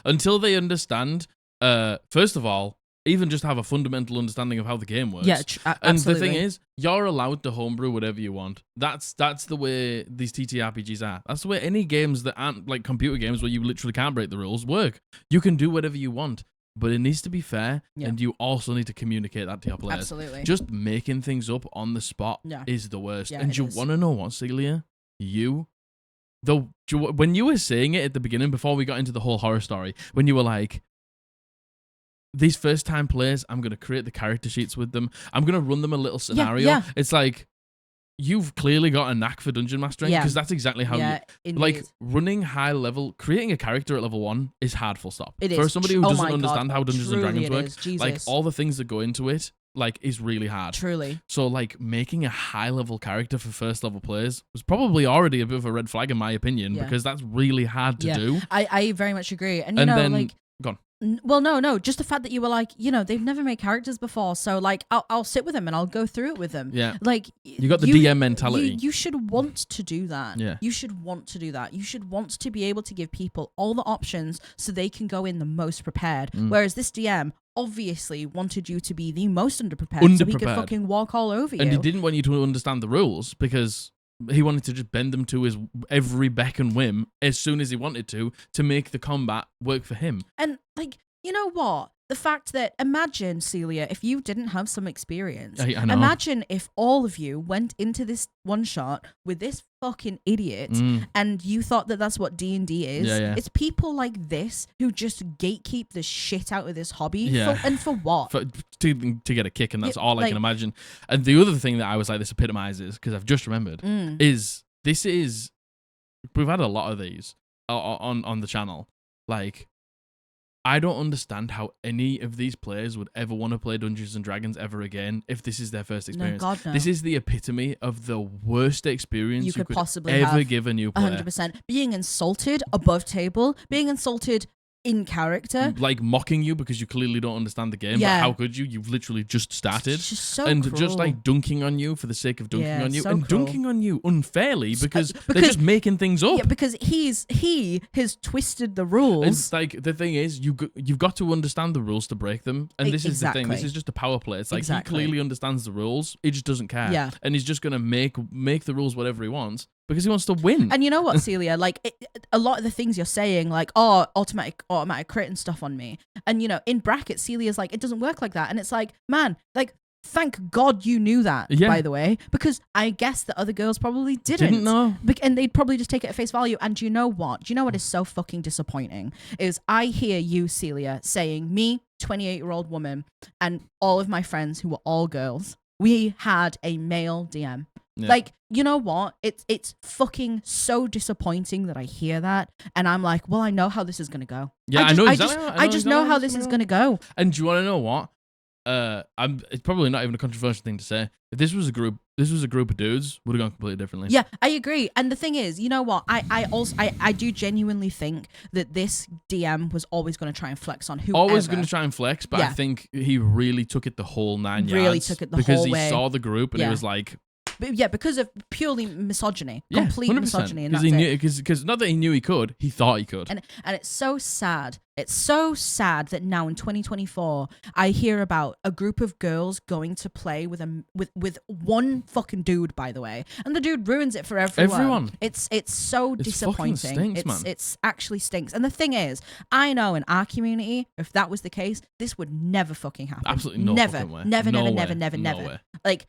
Until they understand, first of all, even just have a fundamental understanding of how the game works. Yeah, and the thing is, you're allowed to homebrew whatever you want. That's the way these TTRPGs are. That's the way any games that aren't like computer games where you literally can't break the rules work. You can do whatever you want. But it needs to be fair, and you also need to communicate that to your players. Absolutely. Just making things up on the spot is the worst. Yeah, and you want to know what, Celia? When you were saying it at the beginning, before we got into the whole horror story, when you were like, these first-time players, I'm going to create the character sheets with them. I'm going to run them a little scenario. Yeah. It's like, you've clearly got a knack for dungeon mastering because that's exactly how like running high level, creating a character at level 1 is hard full stop. It is. For somebody who doesn't understand how Dungeons and Dragons work, like Jesus. all the things that go into it, like is really hard. Truly. So like making a high level character for first level players was probably already a bit of a red flag in my opinion because that's really hard to do. I very much agree. And you know, then, like gone. Well, no, just the fact that you were like, you know, they've never made characters before, so like, I'll sit with them and I'll go through it with them. Yeah, like you got the DM mentality. You should want to do that. Yeah, you should want to do that. You should want to be able to give people all the options so they can go in the most prepared. Whereas this DM obviously wanted you to be the most underprepared. So he could fucking walk all over you. And he didn't want you to understand the rules because he wanted to just bend them to his every beck and whim as soon as he wanted to make the combat work for him. And like, you know what? The fact that, imagine, Celia, if you didn't have some experience. I know. Imagine if all of you went into this one shot with this fucking idiot and you thought that that's what D&D is. Yeah. It's people like this who just gatekeep the shit out of this hobby. Yeah. And for what? To get a kick, and that's all I can imagine. And the other thing that I was like, this epitomizes, because I've just remembered, is we've had a lot of these on the channel. Like, I don't understand how any of these players would ever want to play Dungeons & Dragons ever again if this is their first experience. No, God, no. This is the epitome of the worst experience you could possibly ever have. give a new player. 100%. Being insulted above table, being insulted in character. Like mocking you because you clearly don't understand the game. Yeah. But how could you? You've literally just started. It's just so and cruel. just like dunking on you for the sake of dunking on you. So and cruel. Dunking on you unfairly because they're just making things up. Yeah, because he has twisted the rules. It's like, the thing is, you've got to understand the rules to break them. And this is the thing. This is just a power play. It's like he clearly understands the rules. He just doesn't care. Yeah. And he's just going to make the rules whatever he wants. Because he wants to win. And you know what, Celia? Like, a lot of the things you're saying, like, oh, automatic crit and stuff on me. And, you know, in brackets, Celia's like, it doesn't work like that. And it's like, man, like, thank God you knew that, by the way. Because I guess the other girls probably didn't know. And they'd probably just take it at face value. And do you know what? Do you know what is so fucking disappointing? Is I hear you, Celia, saying, me, 28-year-old woman, and all of my friends who were all girls, we had a male DM. Yeah. Like, you know what? It's fucking so disappointing that I hear that, and I'm like, well, I know how this is gonna go. Yeah, I just know how this is gonna go. And do you want to know what? It's probably not even a controversial thing to say. If this was a group of dudes, would have gone completely differently. Yeah, I agree. And the thing is, you know what? I do genuinely think that this DM was always going to try and flex on whoever. Always going to try and flex, but I think he really took it the whole 9 yards. Really took it the because whole he way. saw the group and he was like, because of purely misogyny, Yeah, complete 100%. misogyny, and Because that's he it. knew, because not that he knew he could, he thought he could. And it's so sad. It's so sad that now in 2024, I hear about a group of girls going to play with one fucking dude, by the way, and the dude ruins it for everyone. It's so disappointing. Stinks, man. It's actually stinks. And the thing is, I know in our community, if that was the case, this would never fucking happen. Absolutely no never, fucking way. never, No never, way. never, No never. way. Like,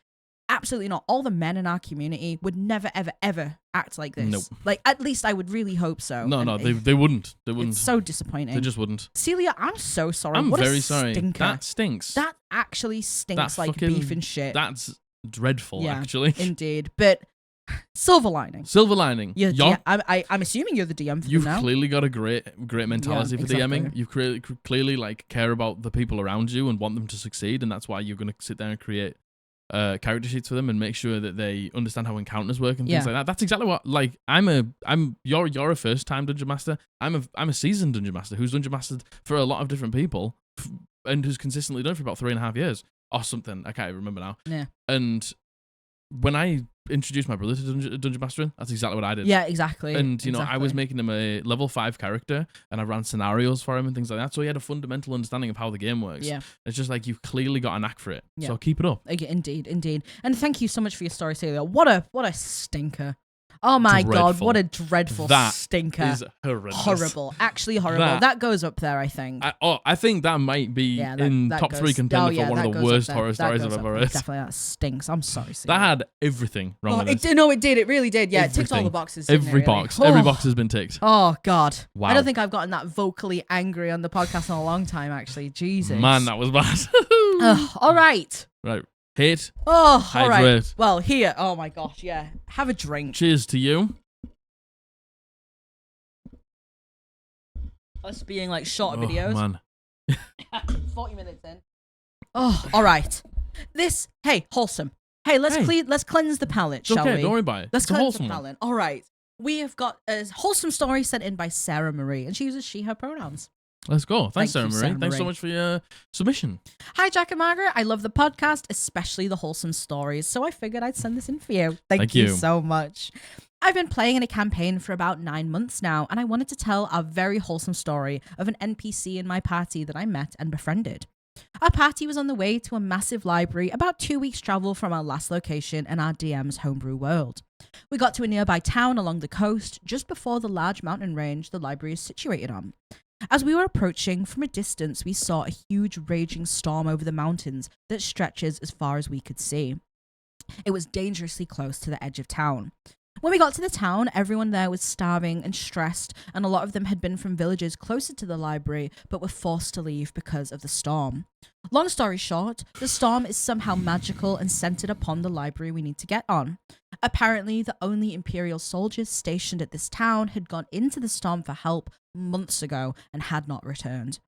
absolutely not. All the men in our community would never, ever, ever act like this. Nope. Like, at least I would really hope so. No, they wouldn't. They wouldn't. It's so disappointing. They just wouldn't. Celia, I'm so sorry. I'm what very a sorry. Stinker. That stinks. That actually stinks That like fucking- beef and shit. That's dreadful, Yeah, actually. Indeed. But silver lining. Silver lining. I'm assuming you're the DM for You've them now. clearly got a great mentality for exactly. DMing. You clearly like care about the people around you and want them to succeed, and that's why you're going to sit there and create character sheets for them and make sure that they understand how encounters work and things like that. That's exactly what you're a first time dungeon master. I'm a seasoned dungeon master who's dungeon mastered for a lot of different people and who's consistently done it for about 3.5 years or something. I can't even remember now. Yeah. And when I introduced my brother to dungeon mastering, that's exactly what I did. Yeah, exactly. And, you know, I was Exactly. making him a level 5 character and I ran scenarios for him and things like that. So he had a fundamental understanding of how the game works. Yeah. It's just like you've clearly got a knack for it. Yeah. So keep it up. Indeed. And thank you so much for your story, Celia. What a stinker. Oh my God, Dreadful. what a dreadful That stinker. is horrendous. Horrible. Actually horrible. That goes up there, I think. I think that might be in top 3 contender for one of the worst horror stories I've ever heard. Definitely, that stinks. I'm sorry, Celia. That had everything wrong with it. No, it did. It really did. Yeah, it ticked all the boxes. didn't it, Every really? box. Oh. Every box has been ticked. Oh, God. Wow. I don't think I've gotten that vocally angry on the podcast in a long time, actually. Jesus. Man, that was bad. All right. Right. Hate. Oh, all right. Hydrate. Well, here. Oh, my gosh. Yeah. Have a drink. Cheers to you. Us being like shorter Oh, videos. Man. 40 minutes in. Oh, all right. Hey, wholesome. Hey, let's cleanse the palate, It's shall okay, we? don't worry about it. Let's It's a cleanse wholesome the one. palate. All right. We have got a wholesome story sent in by Sarah Marie, and she uses she/her pronouns. Let's go. Thanks, Thank you, Sarah Marie. Sarah Thanks so Marie. much for your submission. Hi, Jack and Margaret. I love the podcast, especially the wholesome stories, so I figured I'd send this in for you. Thank you so much. I've been playing in a campaign for about 9 months now, and I wanted to tell a very wholesome story of an NPC in my party that I met and befriended. Our party was on the way to a massive library about 2 weeks' travel from our last location and our DM's homebrew world. We got to a nearby town along the coast just before the large mountain range the library is situated on. As we were approaching, from a distance we saw a huge raging storm over the mountains that stretches as far as we could see. It was dangerously close to the edge of town. When we got to the town, everyone there was starving and stressed, and a lot of them had been from villages closer to the library but were forced to leave because of the storm. Long story short, the storm is somehow magical and centered upon the library we need to get on. Apparently, the only Imperial soldiers stationed at this town had gone into the storm for help months ago and had not returned.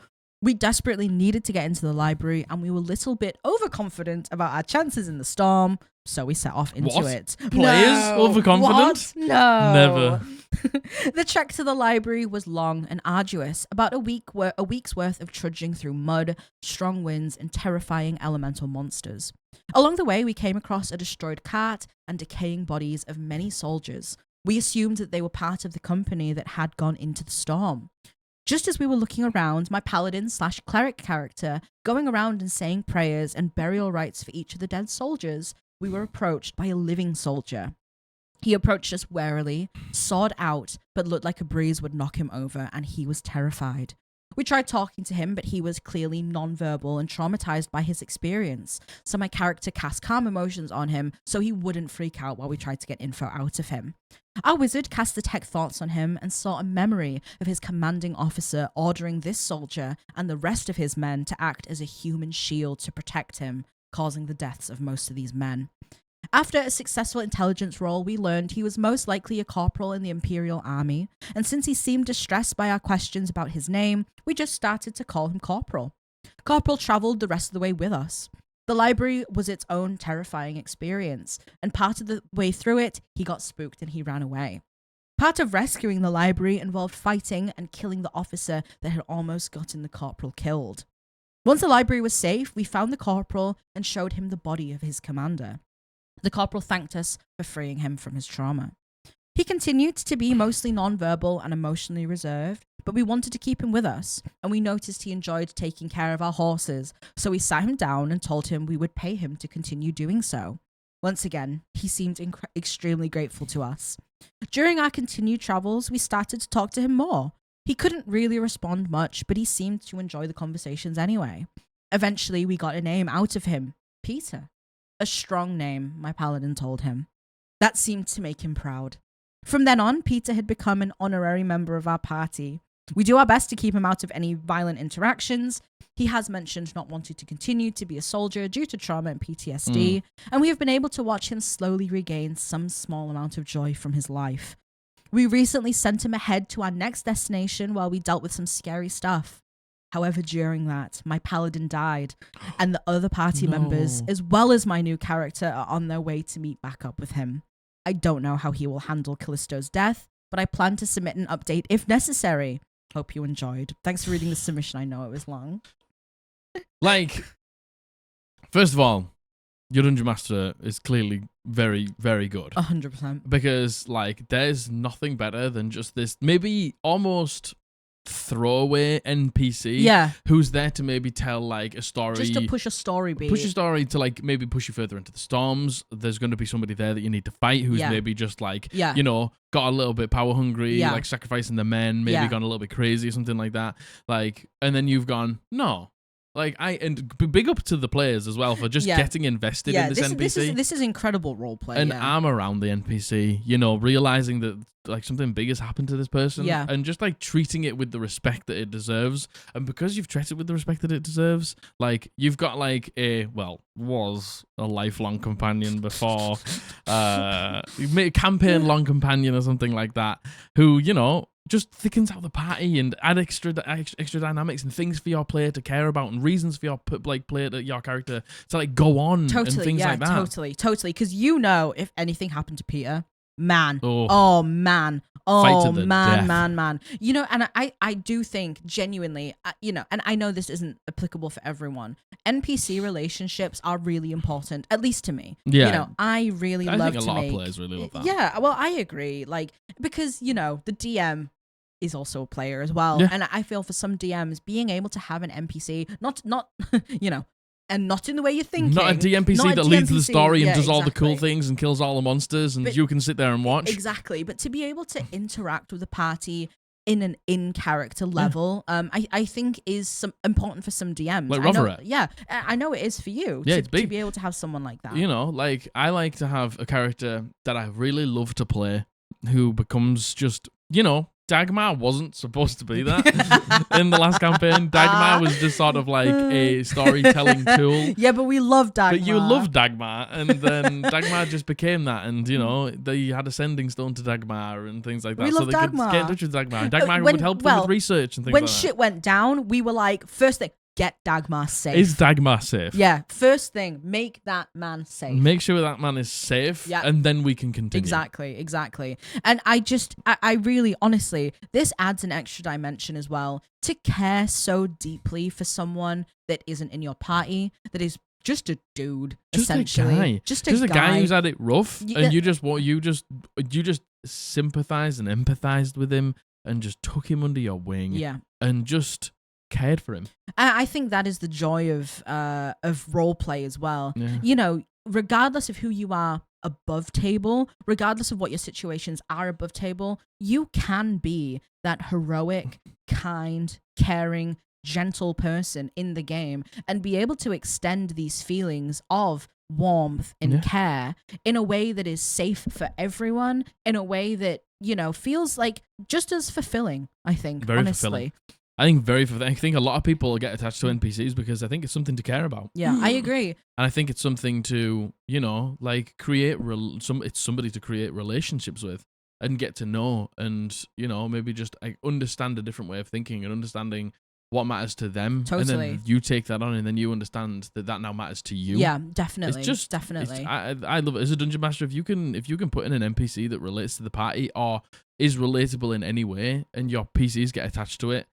We desperately needed to get into the library, and we were a little bit overconfident about our chances in the storm, so we set off into it. Players overconfident? What? No. Never. The trek to the library was long and arduous, about a week's worth of trudging through mud, strong winds, and terrifying elemental monsters. Along the way, we came across a destroyed cart and decaying bodies of many soldiers. We assumed that they were part of the company that had gone into the storm. Just as we were looking around, my paladin/cleric character going around and saying prayers and burial rites for each of the dead soldiers, we were approached by a living soldier. He approached us warily, sword out, but looked like a breeze would knock him over, and he was terrified. We tried talking to him, but he was clearly non-verbal and traumatized by his experience, so my character cast calm emotions on him so he wouldn't freak out while we tried to get info out of him. Our wizard cast detect thoughts on him and saw a memory of his commanding officer ordering this soldier and the rest of his men to act as a human shield to protect him, causing the deaths of most of these men. After a successful intelligence roll, we learned he was most likely a corporal in the Imperial Army, and since he seemed distressed by our questions about his name, we just started to call him Corporal. Corporal travelled the rest of the way with us. The library was its own terrifying experience, and part of the way through it, he got spooked and he ran away. Part of rescuing the library involved fighting and killing the officer that had almost gotten the corporal killed. Once the library was safe, we found the corporal and showed him the body of his commander. The corporal thanked us for freeing him from his trauma. He continued to be mostly non-verbal and emotionally reserved, but we wanted to keep him with us, and we noticed he enjoyed taking care of our horses, so we sat him down and told him we would pay him to continue doing so. Once again, he seemed extremely grateful to us. During our continued travels, we started to talk to him more. He couldn't really respond much, but he seemed to enjoy the conversations anyway. Eventually, we got a name out of him, Peter. A strong name, my paladin told him. That seemed to make him proud. From then on, Peter had become an honorary member of our party. We do our best to keep him out of any violent interactions. He has mentioned not wanting to continue to be a soldier due to trauma and PTSD, and we have been able to watch him slowly regain some small amount of joy from his life. We recently sent him ahead to our next destination while we dealt with some scary stuff. However, during that, my paladin died, and the other party members, as well as my new character, are on their way to meet back up with him. I don't know how he will handle Callisto's death, but I plan to submit an update if necessary. Hope you enjoyed. Thanks for reading the submission. I know it was long. Like, first of all, your Dungeon Master is clearly very, very good. 100%. Because, like, there's nothing better than just this maybe almost throwaway NPC who's there to maybe tell, like, a story. Just to push a story beat. Push a story to, like, maybe push you further into the storms. There's going to be somebody there that you need to fight who's maybe just, like, you know, got a little bit power hungry, like sacrificing the men, maybe gone a little bit crazy or something like that. Like, and then you've gone, no. Like, and big up to the players as well for just getting invested in this NPC. This is incredible roleplay. And arm around the NPC, you know, realizing that, like, something big has happened to this person. And just, like, treating it with the respect that it deserves. And because you've treated it with the respect that it deserves, like, you've got, like, was a lifelong companion before, campaign long companion or something like that, who, you know, just thickens out the party and add extra dynamics and things for your player to care about and reasons for your player, your character to, like, go on and things like that. Totally. Because, you know, if anything happened to Peter, man. Man. You know, and I do think genuinely, you know, and I know this isn't applicable for everyone. NPC relationships are really important, at least to me. Yeah. You know, I think a lot of players really love that. Yeah, well, I agree. Like, because, you know, the DM is also a player as well. And I feel for some DMs, being able to have an NPC, not you know, and not in the way you're thinking. Not a DMPC that leads the story and does all the cool things and kills all the monsters and you can sit there and watch. Exactly. But to be able to interact with the party in an in-character level, I think is important for some DMs. Like Roveret. I know it is for you it's big. To be able to have someone like that. You know, like, I like to have a character that I really love to play who becomes just, you know, Dagmar wasn't supposed to be that in the last campaign. Dagmar was just sort of like a storytelling tool. Yeah, but we love Dagmar. But you loved Dagmar, and then Dagmar just became that, and, you know, they had a sending stone to Dagmar and things like that. We so love they Dagmar. could get in touch with Dagmar. And Dagmar would help them with research and things like that. When shit went down, we were like, first thing, get Dagmar safe. Is Dagmar safe? Yeah, first thing, make that man safe. Make sure that man is safe, and then we can continue. Exactly. And I really, honestly, this adds an extra dimension as well, to care so deeply for someone that isn't in your party, that is just a dude, essentially. Just a guy who's had it rough, and you just sympathized and empathized with him and just took him under your wing, and just cared for him. I think that is the joy of role play as well. You know, regardless of who you are above table, regardless of what your situations are above table, you can be that heroic, kind, caring, gentle person in the game and be able to extend these feelings of warmth and care in a way that is safe for everyone, in a way that, you know, feels like just as fulfilling, I think, very honestly. Fulfilling. I think a lot of people get attached to NPCs because I think it's something to care about. Yeah, I agree. And I think it's something to, you know, like, it's somebody to create relationships with and get to know and, you know, maybe just, like, understand a different way of thinking and understanding what matters to them. Totally. And then you take that on and then you understand that now matters to you. Yeah, definitely. It's just, definitely. I love it. As a Dungeon Master, if you can put in an NPC that relates to the party or is relatable in any way and your PCs get attached to it,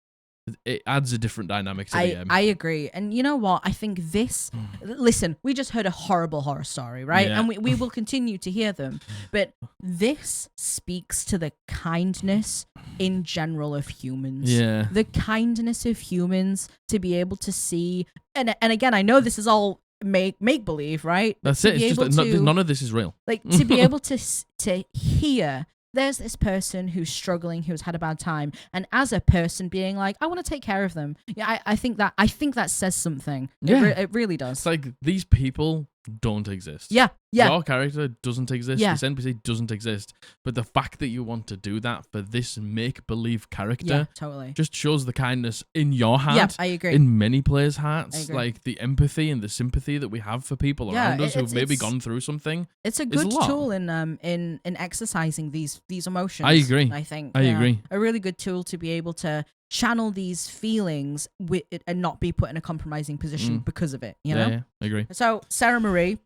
it adds a different dynamic to the game. I agree. And you know what? I think this... Listen, we just heard a horrible horror story, right? Yeah. And we will continue to hear them. But this speaks to the kindness in general of humans. Yeah. The kindness of humans to be able to see... And again, I know this is all make-believe, right? That's it. It's just that none of this is real. Like, to be able to hear... There's this person who's struggling, who's had a bad time, and as a person being like, I want to take care of them. Yeah, I think that says something. Yeah. It really does. It's like these people don't exist. Yeah. Your character doesn't exist. Yeah. This NPC doesn't exist. But the fact that you want to do that for this make-believe character totally just shows the kindness in your heart. Yeah, I agree. In many players' hearts. I agree. Like the empathy and the sympathy that we have for people around us who've maybe gone through something. It's a good tool in exercising these emotions. I agree. I think. I agree. A really good tool to be able to channel these feelings and not be put in a compromising position because of it. You know? Yeah, I agree. So, Sarah Marie.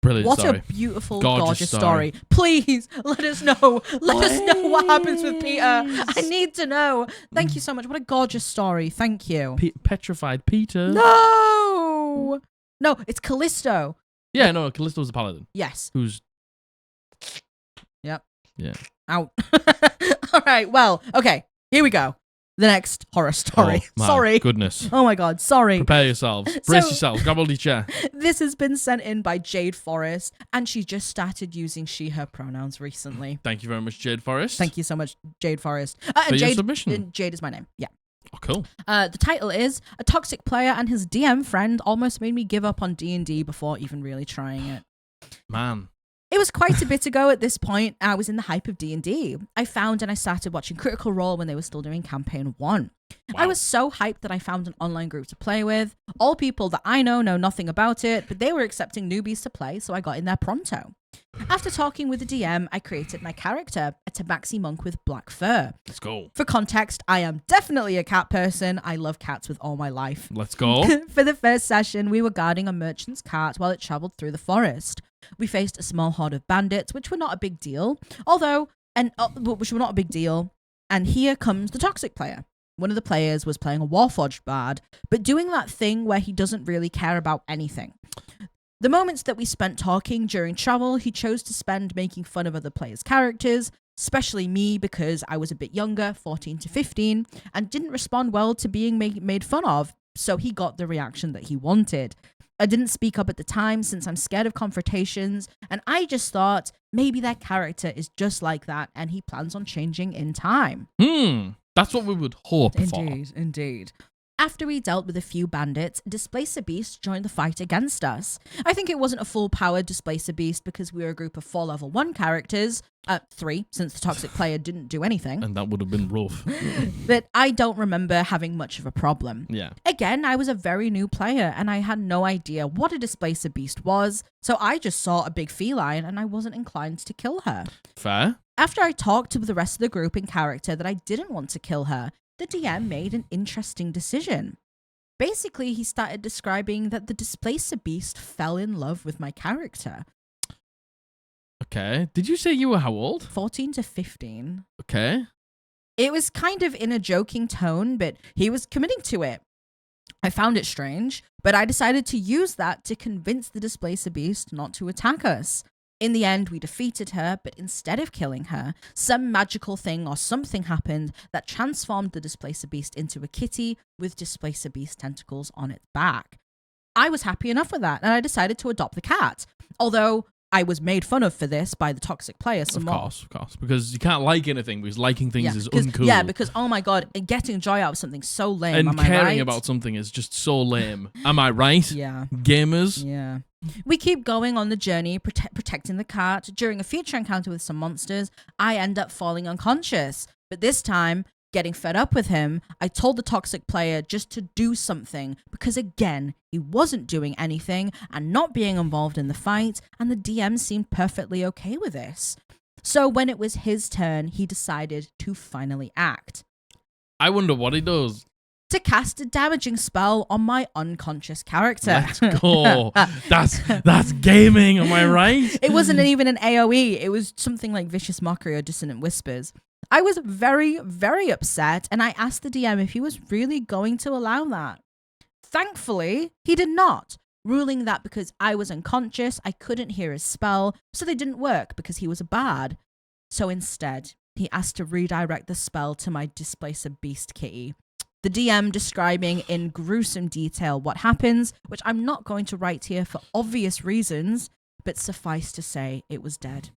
Brilliant What story. a beautiful, gorgeous story. Please, let us know. Let us know what happens with Peter. I need to know. Thank you so much. What a gorgeous story. Thank you. Petrified Peter. No, it's Callisto. Yeah, no, Callisto's the paladin. Yes. Who's... Yep. Yeah. Out. All right, well, okay. Here we go. The next horror story. Oh, my sorry. Goodness. Oh my God, sorry. Prepare yourselves. Brace yourselves. Grab hold of your chair. This has been sent in by Jade Forrest, and she just started using she/her pronouns recently. Thank you very much, Jade Forrest. Thank you so much, Jade Forrest. For your submission. Jade is my name. Yeah. Oh, cool. The title is A Toxic Player and His DM Friend Almost Made Me Give Up on D&D Before Even Really Trying It. Man. It was quite a bit ago at this point. I was in the hype of D&D. I found and I started watching Critical Role when they were still doing Campaign 1. Wow. I was so hyped that I found an online group to play with. All people that I know nothing about it, but they were accepting newbies to play, so I got in there pronto. After talking with the DM, I created my character, a tabaxi monk with black fur. Let's go. For context, I am definitely a cat person. I love cats with all my life. Let's go. For the first session, we were guarding a merchant's cart while it traveled through the forest. We faced a small horde of bandits, which were not a big deal. And here comes the toxic player. One of the players was playing a Warforged bard, but doing that thing where he doesn't really care about anything. The moments that we spent talking during travel, he chose to spend making fun of other players' characters, especially me because I was a bit younger, 14 to 15, and didn't respond well to being made fun of, so he got the reaction that he wanted. I didn't speak up at the time since I'm scared of confrontations, and I just thought maybe that character is just like that and he plans on changing in time. That's what we would hope for. Indeed. After we dealt with a few bandits, Displacer Beast joined the fight against us. I think it wasn't a full-powered Displacer Beast because we were a group of 4 level 1 characters. 3, since the toxic player didn't do anything. And that would have been rough. But I don't remember having much of a problem. Yeah. Again, I was a very new player and I had no idea what a Displacer Beast was, so I just saw a big feline and I wasn't inclined to kill her. Fair. After I talked to the rest of the group in character that I didn't want to kill her, the DM made an interesting decision. Basically, he started describing that the Displacer Beast fell in love with my character. Okay. Did you say you were how old? 14 to 15. Okay. It was kind of in a joking tone, but he was committing to it. I found it strange, but I decided to use that to convince the Displacer Beast not to attack us. In the end, we defeated her, but instead of killing her, some magical thing or something happened that transformed the Displacer Beast into a kitty with Displacer Beast tentacles on its back. I was happy enough with that, and I decided to adopt the cat. Although I was made fun of for this by the toxic player some more. Of course. Because you can't like anything, because liking things is uncool. Yeah, because, oh my God, getting joy out of something so lame, and am I right? caring about something is just so lame. Am I right? Yeah. Gamers? Yeah. We keep going on the journey, protecting the cart. During a future encounter with some monsters, I end up falling unconscious. But this time, getting fed up with him, I told the toxic player just to do something because, again, he wasn't doing anything and not being involved in the fight, and the DM seemed perfectly okay with this. So when it was his turn, he decided to finally act. I wonder what he does. To cast a damaging spell on my unconscious character. Let's go. That's gaming, am I right? It wasn't even an AoE. It was something like Vicious Mockery or Dissonant Whispers. I was very, very upset, and I asked the DM if he was really going to allow that. Thankfully, he did not, ruling that because I was unconscious, I couldn't hear his spell, so they didn't work because he was a bard. So instead, he asked to redirect the spell to my Displacer Beast kitty. The DM describing in gruesome detail what happens, which I'm not going to write here for obvious reasons, but suffice to say, it was dead.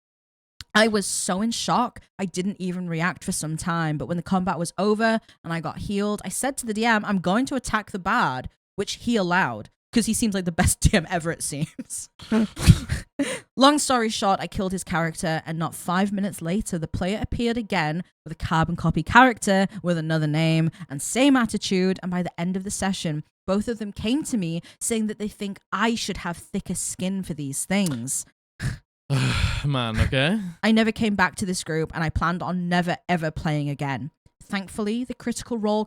I was so in shock, I didn't even react for some time, but when the combat was over and I got healed, I said to the DM, I'm going to attack the bard, which he allowed, because he seems like the best DM ever, it seems. Long story short, I killed his character, and not 5 minutes later, the player appeared again with a carbon copy character with another name and same attitude, and by the end of the session, both of them came to me saying that they think I should have thicker skin for these things. Man, okay. I never came back to this group, and I planned on never ever playing again. Thankfully, the Critical Role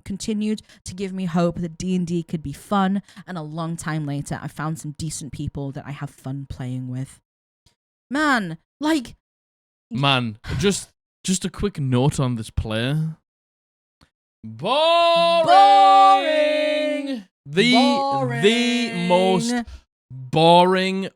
continued to give me hope that D&D could be fun, and a long time later, I found some decent people that I have fun playing with. Man, like... Man, just a quick note on this player. Boring! The most boring,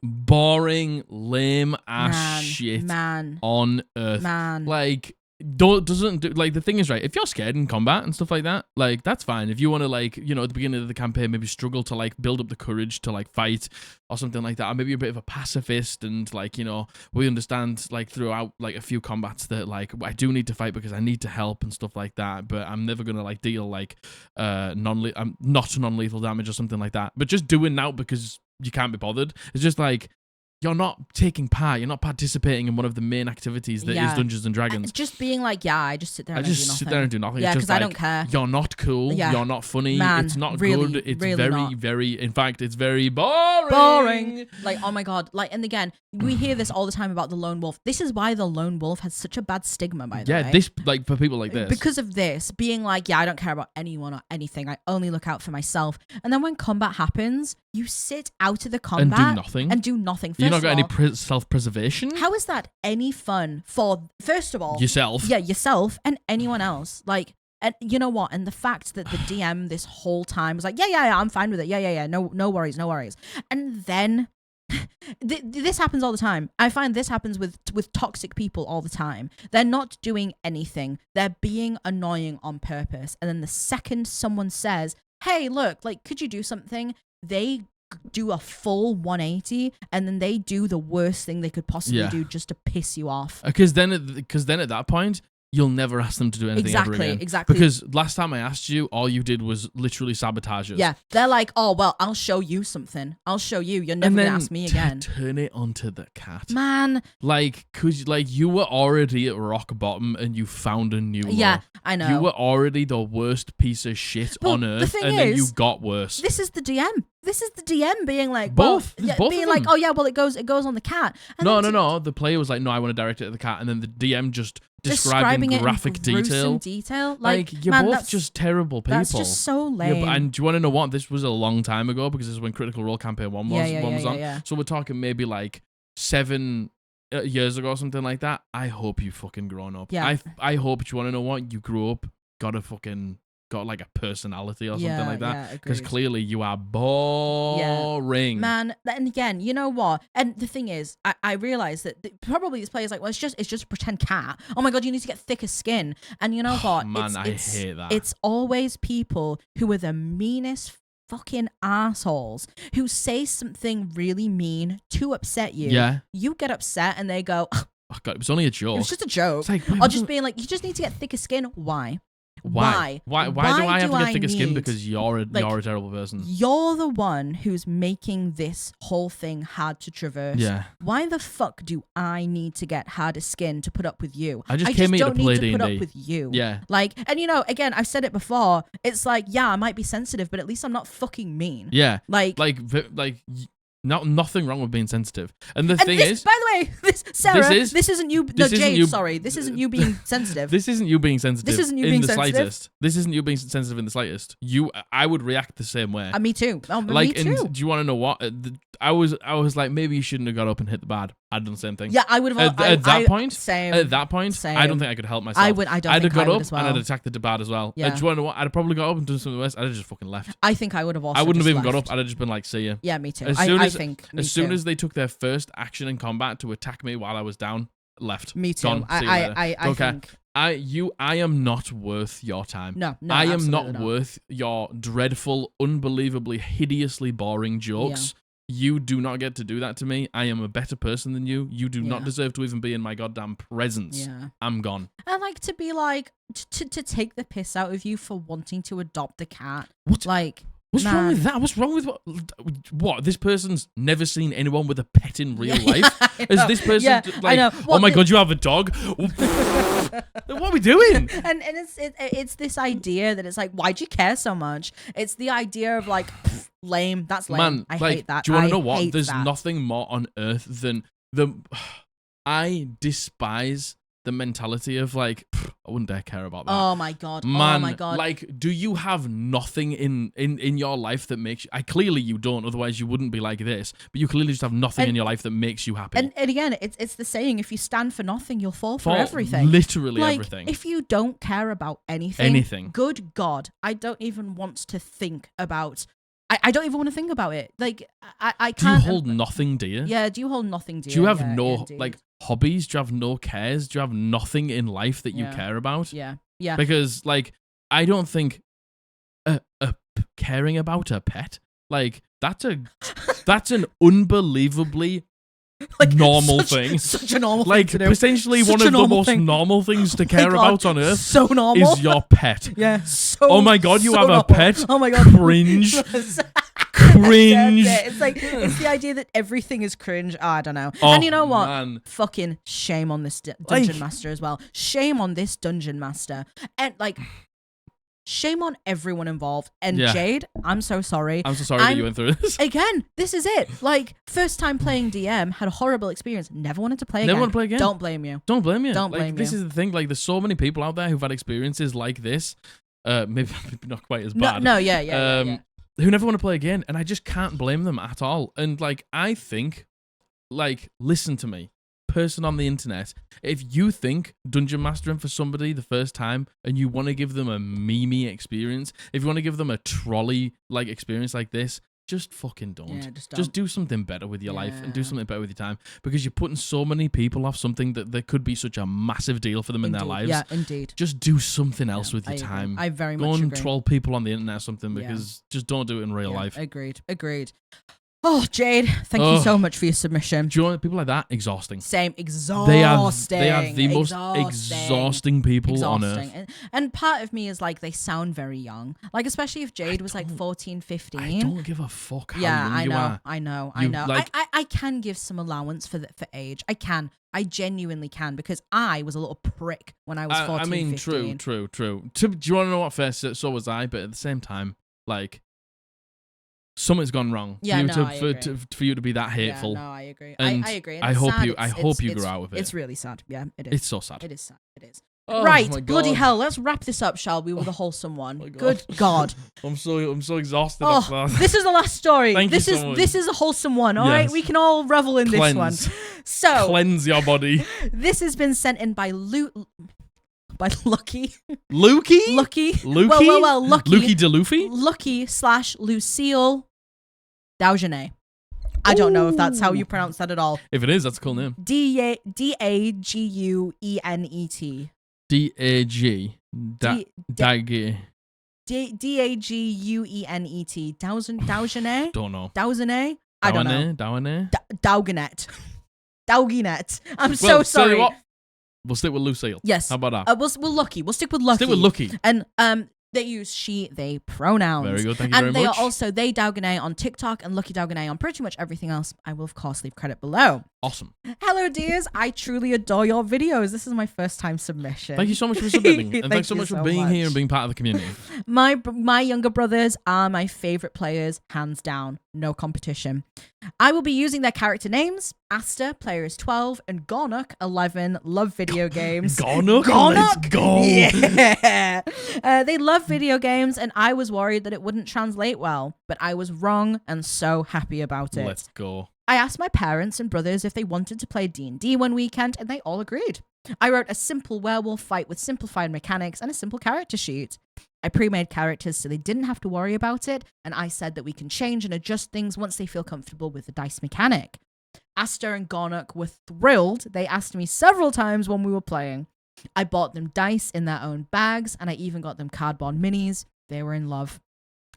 lame ass shit on earth. Like, doesn't do, like, the thing is, right, if you're scared in combat and stuff like that, like, that's fine. If you want to, like, you know, at the beginning of the campaign, maybe struggle to, like, build up the courage to, like, fight or something like that, or maybe you're a bit of a pacifist and, like, you know, we understand, like, throughout, like, a few combats that, like, I do need to fight because I need to help and stuff like that, but I'm never gonna, like, deal, like, not non-lethal damage or something like that, but just doing now because you can't be bothered. It's just like, you're not taking part. You're not participating in one of the main activities that is Dungeons and Dragons. Just being like, I just sit there and do nothing. Sit there and do nothing. Yeah, because I don't care. You're not cool. Yeah. You're not funny. Man, it's not really, good. It's really very, in fact, it's very boring. Like, oh my God. Like, and again, we hear this all the time about the lone wolf. This is why the lone wolf has such a bad stigma, by the way. Yeah, this, like, for people like this. Because of this, being like, I don't care about anyone or anything. I only look out for myself. And then when combat happens, you sit out of the combat. And do nothing. You're not got any self-preservation? How is that any fun for, first of all... Yourself. Yeah, yourself and anyone else. Like, and you know what? And the fact that the DM this whole time was like, yeah, I'm fine with it. Yeah. No worries. And then... this happens all the time. I find this happens with toxic people all the time. They're not doing anything. They're being annoying on purpose. And then the second someone says, hey, look, like, could you do something? They do a full 180 and then they do the worst thing they could possibly do just to piss you off. Because then at that point, you'll never ask them to do anything ever again. Exactly. Because last time I asked you, all you did was literally sabotage us. Yeah. They're like, oh, well, I'll show you something. I'll show you. You're never going to ask me again. Turn it onto the cat. Man. Like, you were already at rock bottom and you found a new low. Yeah, I know. You were already the worst piece of shit on earth, and then you got worse. This is the DM. This is the DM being like, both being like, oh yeah, well it goes on the cat. And no. The player was like, no, I want to direct it at the cat, and then the DM just describing in graphic detail. Like you're both just terrible people. That's just so lame. Yeah, and do you want to know what? This was a long time ago because this is when Critical Role Campaign 1 was on. Yeah. So we're talking maybe like 7 years ago or something like that. I hope you fucking grown up. Yeah. I hope, do you want to know what? You grew up, got like a personality or something like that, because clearly you are boring. Man, and again, you know what, and the thing is, I realize that probably this player's like, well, it's just a pretend cat. Oh my God, you need to get thicker skin. And you know what, man, I hate that. It's always people who are the meanest fucking assholes who say something really mean to upset you. You get upset and they go, oh God, it was only a joke. It was just a joke. Like, or just being like, you just need to get thicker skin. Why do I have to get thicker skin? Because you're a terrible person. You're the one who's making this whole thing hard to traverse. Yeah. Why the fuck do I need to get harder skin to put up with you? I just came here to play D&D. Put up with you. Yeah. Like, and you know, again, I've said it before. It's like, yeah, I might be sensitive, but at least I'm not fucking mean. Yeah. Nothing wrong with being sensitive. And the thing is, by the way, this isn't you. No, Jade, sorry. This isn't you being sensitive. This isn't you being sensitive. This isn't you being sensitive. Slightest. This isn't you being sensitive in the slightest. I would react the same way. Me too. Me too. Do you want to know what? I was like, maybe you shouldn't have got up and hit the bad. I'd done the same thing. Yeah, I would have. At that point, same. At that point, same. I don't think I could help myself. I'd have got up and I'd attacked the bad as well. Yeah. Do you want to know what? I'd have probably got up and done something worse. I'd have just fucking left. I think I would have also. I wouldn't have even left. got up. I'd have just been like, see ya. Yeah, me too. As soon as they took their first action in combat to attack me while I was down, left. Me too. Gone. I think. I am not worth your time. No, I am not worth your dreadful, unbelievably, hideously boring jokes. You do not get to do that to me. I am a better person than you. You do not deserve to even be in my goddamn presence. Yeah. I'm gone. I like to be like, to take the piss out of you for wanting to adopt a cat. What? Like, what's wrong with that? What's wrong with what? This person's never seen anyone with a pet in real life? Is this person like, oh my God, you have a dog? What are we doing? And it's this idea that it's like, why'd you care so much? It's the idea of like, lame. That's lame. Man, I hate that. Do you want to know what? There's nothing more on earth than I despise the mentality of like, I wouldn't dare care about that. Oh my God. Man, oh my God. Like, do you have nothing in your life that makes you... clearly you don't, otherwise you wouldn't be like this. But you clearly just have nothing in your life that makes you happy. And again, it's the saying, if you stand for nothing, you'll fall for everything. Literally like, everything. If you don't care about anything, good God, I don't even want to think about... I don't even want to think about it. Like, I can't... Do you hold nothing dear? Yeah, do you hold nothing dear? Do you have hobbies? Do you have no cares? Do you have nothing in life that you care about? Yeah. Because, like, I don't think caring about a pet, like, that's an unbelievably normal thing. Such a normal thing to do. Potentially one of the most normal things to care about on earth. So normal. Is your pet. Yeah. Oh my God, you have a pet? Oh my God. Cringe. Cringe. It's like, it's the idea that everything is cringe. Oh, I don't know. And you know what? Man. Fucking shame on this dungeon master as well. Shame on this dungeon master. And like, shame on everyone involved. And Jade, I'm so sorry. I'm so sorry that you went through this. Again, this is it. Like, first time playing DM, had a horrible experience. Never wanted to play again. Never want to play again. Don't blame you. Don't blame you. Don't blame you. This is the thing. Like, there's so many people out there who've had experiences like this. Maybe not quite as bad. Yeah. Who never want to play again, and I just can't blame them at all. And like, I think, like, listen to me, person on the internet, if you think dungeon mastering for somebody the first time and you want to give them a memey experience, if you want to give them a trolley like experience like this, just fucking don't. Yeah, just do something better with your life and do something better with your time, because you're putting so many people off something that could be such a massive deal for them in their lives. Yeah, indeed. Just do something else with your time. I very much agree. Go and troll people on the internet or something, because just don't do it in real life. Agreed. Oh, Jade, thank you so much for your submission. Do you know people like that? Exhausting. Same. Exhausting. They are the most exhausting people on earth. And part of me is like, they sound very young. Like, especially if Jade was like 14, 15. I don't give a fuck how young you are. I know. Like, I can give some allowance for age. I can. I genuinely can, because I was a little prick when I was 14, 15. True. Do you want to know what? So was I, but at the same time, like, something's gone wrong. For you to be that hateful. Yeah, no, I agree. And I agree. And I hope you grow out of it. It's really sad. Yeah, it is. It's so sad. It is sad. It is. Oh, right, my God. bloody hell. Let's wrap this up, shall we, with a wholesome one. God. Good God. I'm so exhausted. This is the last story. Thank you so much. This is a wholesome one, all right? We can all revel in this one. So cleanse your body. This has been sent in by Lucky. Lukey? Lucky. Lukey? Well, Lucky. Lukey DeLuffy? Lucky/Lucille Daugene. I don't know if that's how you pronounce that at all. If it is, that's a cool name. Daguenet. D-A-G. Daguenet. Daugene? Don't know. Daugene? I don't know. Daugenet. I'm so sorry. We'll stick with Lucille. Yes. How about that? We'll Lucky. We'll stick with Lucky. Stick with Lucky. And they use she, they pronouns. Very good. Thank you very much. And they are also they Daugene on TikTok and Lucky Daugene on pretty much everything else. I will, of course, leave credit below. Awesome. Hello, dears. I truly adore your videos. This is my first time submission. Thank you so much for submitting. And thanks so much for being here and being part of the community. My younger brothers are my favorite players, hands down. No competition. I will be using their character names Aster, player is 12, and Gornuk, 11, love video games. Gornuk? Let's go. Yeah. They love video games, and I was worried that it wouldn't translate well, but I was wrong and so happy about it. Let's go. I asked my parents and brothers if they wanted to play D&D one weekend, and they all agreed. I wrote a simple werewolf fight with simplified mechanics and a simple character sheet. I pre-made characters so they didn't have to worry about it, and I said that we can change and adjust things once they feel comfortable with the dice mechanic. Aster and Gornuk were thrilled. They asked me several times when we were playing. I bought them dice in their own bags, and I even got them cardboard minis. They were in love.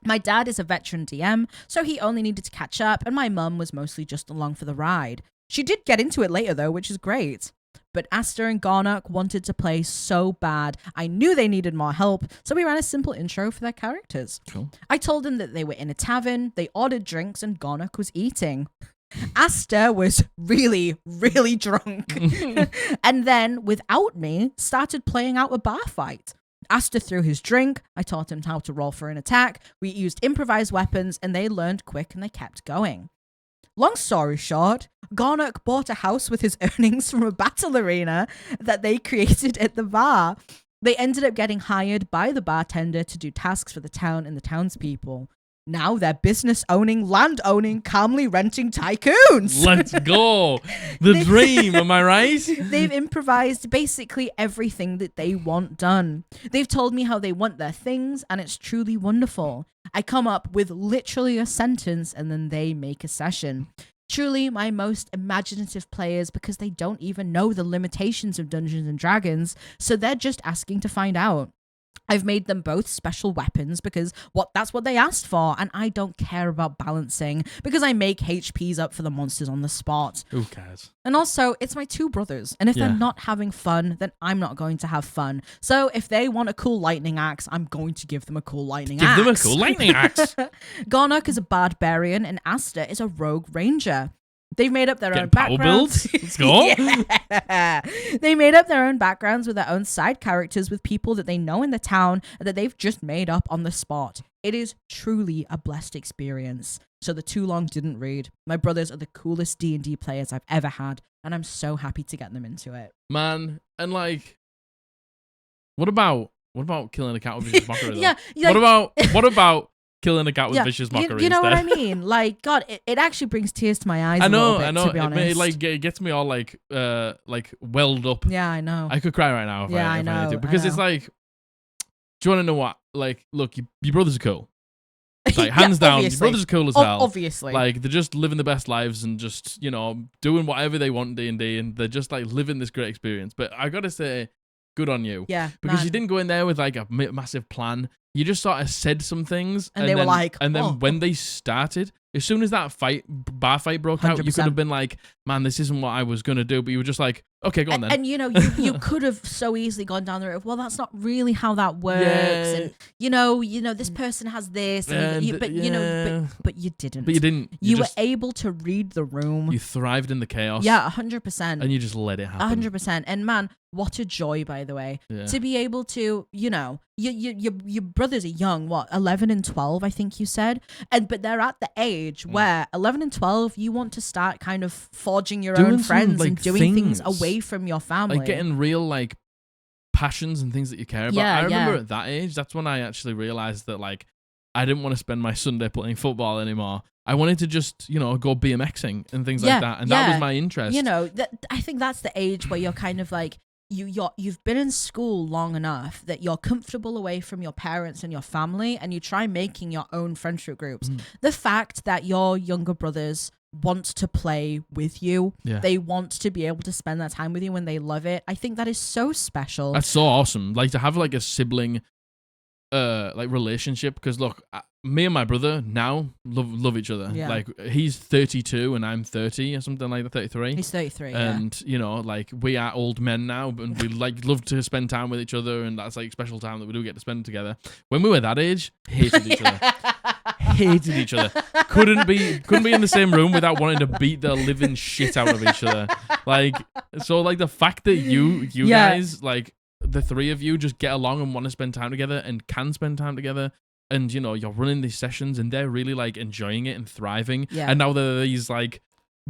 My dad is a veteran DM, so he only needed to catch up, and my mum was mostly just along for the ride. She did get into it later, though, which is great. But Aster and Gornuk wanted to play so bad. I knew they needed more help, so we ran a simple intro for their characters. Cool. I told them that they were in a tavern, they ordered drinks, and Gornuk was eating. Aster was really, really drunk. And then, without me, started playing out a bar fight. Aster threw his drink. I taught him how to roll for an attack. We used improvised weapons, and they learned quick, and they kept going. Long story short, Gornuk bought a house with his earnings from a battle arena that they created at the bar. They ended up getting hired by the bartender to do tasks for the town and the townspeople. Now they're business-owning, land-owning, calmly renting tycoons. Let's go. The dream, am I right? They've improvised basically everything that they want done. They've told me how they want their things, and it's truly wonderful. I come up with literally a sentence, and then they make a session. Truly my most imaginative players, because they don't even know the limitations of Dungeons and Dragons, so they're just asking to find out. I've made them both special weapons because that's what they asked for, and I don't care about balancing because I make HPs up for the monsters on the spot. Who cares? And also, it's my two brothers, and if they're not having fun, then I'm not going to have fun. So if they want a cool lightning axe, I'm going to give them a cool lightning axe. Give them a cool lightning axe. Gornuk is a barbarian, and Aster is a rogue ranger. They've made up their own power backgrounds. Builds. Let's go. Yeah. They made up their own backgrounds with their own side characters with people that they know in the town that they've just made up on the spot. It is truly a blessed experience. So the too long didn't read. My brothers are the coolest D&D players I've ever had, and I'm so happy to get them into it. Man, and like, what about killing a cat with vicious mockery? Yeah. What about killing a cat with vicious mockery? You know instead? what I mean? Like, God, it actually brings tears to my eyes. I know. To be honest. It gets me all like welled up. Yeah, I know. I could cry right now if I know. need to, because it's like, do you want to know what? Like, look, your brothers are cool. Like, hands down, obviously. your brothers are cool as hell. Obviously. Like, they're just living the best lives and just, doing whatever they want in D&D, and they're just like living this great experience. But I gotta say, good on you. Yeah. Because you didn't go in there with like a massive plan. You just sort of said some things, and they were like, and then when they started, as soon as that bar fight broke out, you could have been like, man, this isn't what I was gonna do, but you were just like, okay, go on then. And you could have so easily gone down the road. Well, that's not really how that works, and this person has this, but you didn't. But you didn't. You were able to read the room. You thrived in the chaos. Yeah, 100%. And you just let it happen. 100%. And man, what a joy, by the way, to be able to, your brothers are young, 11 and 12, I think you said, but they're at the age where 11 and 12, you want to start kind of forging your own friends and doing things away from your family, like getting real like passions and things that you care about. I remember at that age, that's when I actually realized that like I didn't want to spend my Sunday playing football anymore. I wanted to just, go BMXing and things like that, and that was my interest. I think that's the age where you're kind of like, you've been in school long enough that you're comfortable away from your parents and your family, and you try making your own friendship groups. The fact that your younger brothers want to play with you, they want to be able to spend that time with you, and they love it. I think that is so special. That's so awesome. Like, to have like a sibling relationship, because look, me and my brother now love each other. Like, he's 32 and I'm 30 or something like that. 33. He's 33. And like, we are old men now, and we like love to spend time with each other, and that's like special time that we do get to spend together. When we were that age, hated each other. Hated each other. Couldn't be in the same room without wanting to beat the living shit out of each other. Like, so like the fact that you guys, like the three of you, just get along and want to spend time together and can spend time together, and you're running these sessions and they're really like enjoying it and thriving. And now they're these like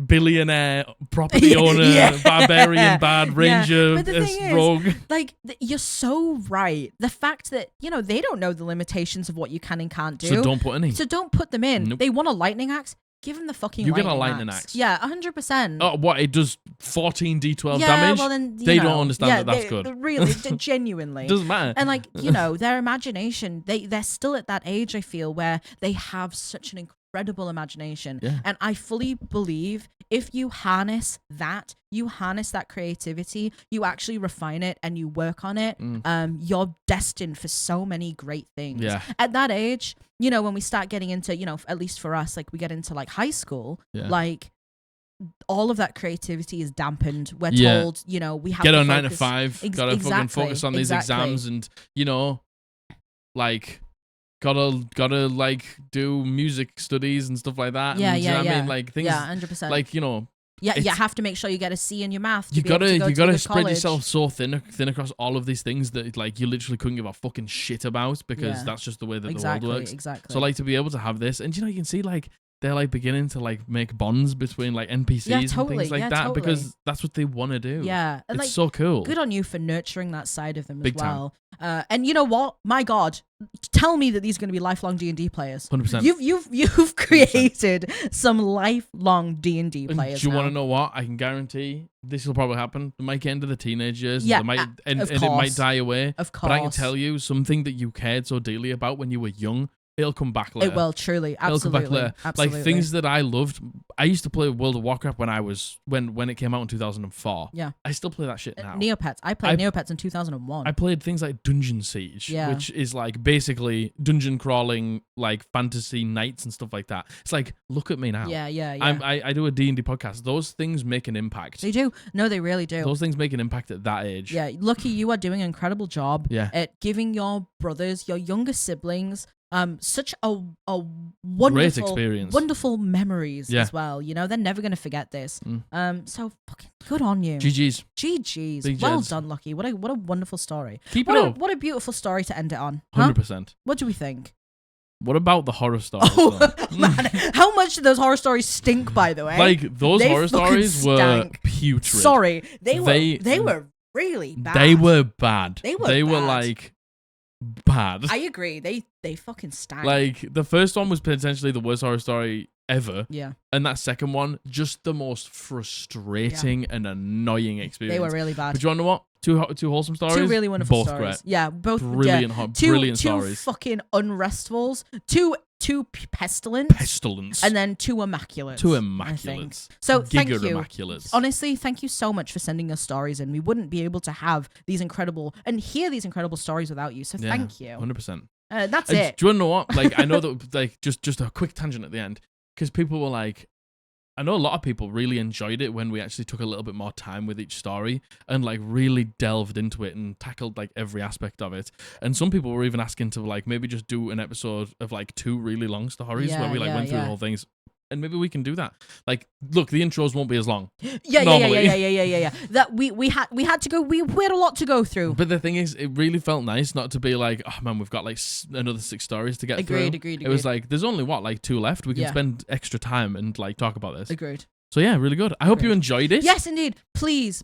billionaire property owner, barbarian, bad ranger, But the thing rogue. Is, like, you're so right. The fact that, they don't know the limitations of what you can and can't do. So don't put any. So don't put them in. Nope. They want a lightning axe. Give him the fucking you lightning get a lightning axe. Yeah, 100%. Oh, what? It does 14 D12 yeah, damage? Well, then, they don't understand that's good. Really, genuinely. Doesn't matter. And, like, their imagination, they're still at that age, I feel, where they have such an incredible imagination. Yeah. And I fully believe if you harness that creativity, you actually refine it and you work on it, you're destined for so many great things. Yeah. At that age, when we start getting into, at least for us, like we get into like high school, like all of that creativity is dampened. We're told, we have get to on focus. 9 to 5, gotta fucking focus on these exams and, like, gotta like do music studies and stuff like that. Yeah, and, yeah, I mean, like things, 100%. like, Yeah, you have to make sure you get a C in your math. You gotta spread college. yourself so thin across all of these things that like you literally couldn't give a fucking shit about because that's just the way that the world works. Exactly. So like to be able to have this, and you can see like they're like beginning to like make bonds between like NPCs and things like that because that's what they want to do. Yeah, and it's like, so cool. Good on you for nurturing that side of them Big as well. And you know what? My God, tell me that these are going to be lifelong D&D players. 100%. You've created some lifelong D&D players. Do you want to know what? I can guarantee this will probably happen. It might get into the teenage years. Yeah, and it might die away. Of course. But I can tell you something that you cared so dearly about when you were young. It'll come back later. It will, truly. Absolutely. It'll come back later. Absolutely. Like things that I loved. I used to play World of Warcraft when I was when it came out in 2004. Yeah. I still play that shit now. Neopets. I played Neopets in 2001. I played things like Dungeon Siege, which is like basically dungeon crawling, like fantasy knights and stuff like that. It's like, look at me now. Yeah. I do a D&D podcast. Those things make an impact. They do. No, they really do. Those things make an impact at that age. Yeah. Lucky you are doing an incredible job at giving your brothers, your younger siblings, such a wonderful, great experience, wonderful memories as well. They're never gonna forget this. So fucking good on you. GG's. GG's. Well done, Lucky. What a wonderful story. Keep it up. What a beautiful story to end it on. 100%. What do we think? What about the horror stories? Man, how much do those horror stories stink? By the way, like those horror stories were putrid. Sorry, they were really bad. They were bad. They were like bad. I agree. They fucking stank. Like the first one was potentially the worst horror story ever. Yeah. And that second one, just the most frustrating and annoying experience. They were really bad. But you want to know what? Two wholesome stories. Two really wonderful both stories. Great. Yeah, both brilliant. Brilliant stories. Two fucking unrestfuls. Two pestilence. And then two immaculates. So thank you. Immaculates. Honestly, thank you so much for sending us stories, and we wouldn't be able to have these incredible and hear these incredible stories without you. So thank you. 100%. That's it. Do you want to know what? Like, I know that, like, just a quick tangent at the end, because people were like, I know a lot of people really enjoyed it when we actually took a little bit more time with each story and like really delved into it and tackled like every aspect of it. And some people were even asking to like maybe just do an episode of like 2 really long stories where we like went through the whole things. And maybe we can do that. Like, look, the intros won't be as long. Yeah. That we had to go. We had a lot to go through. But the thing is, it really felt nice not to be like, oh man, we've got like another 6 stories to get through. Agreed. It was like, there's only like 2 left. We can spend extra time and like talk about this. Agreed. So yeah, really good. I hope you enjoyed it. Yes, indeed. Please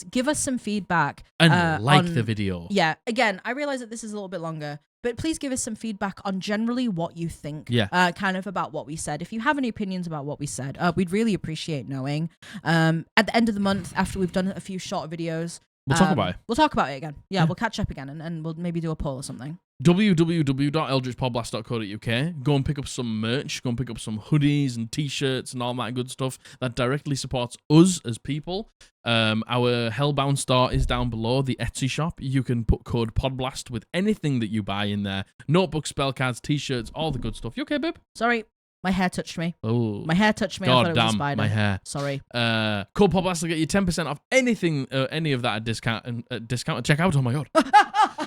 give us some feedback and like the video. Yeah. Again, I realize that this is a little bit longer, but please give us some feedback on generally what you think. Yeah. Kind of about what we said. If you have any opinions about what we said, we'd really appreciate knowing. At the end of the month, after we've done a few short videos, we'll talk about it. We'll talk about it again. Yeah, we'll catch up again and we'll maybe do a poll or something. www.eldritchpodblast.co.uk. Go and pick up some merch. Go and pick up some hoodies and t-shirts and all that good stuff that directly supports us as people. Our Hellbound store is down below, the Etsy shop. You can put code PODBLAST with anything that you buy in there. Notebooks, spell cards, t-shirts, all the good stuff. You okay, babe? Sorry. My hair touched me. Oh. My hair touched me. God I thought it was a spider. My hair. Sorry. Code PODBLAST will get you 10% off anything, any of that at discount. Check out. Oh my God.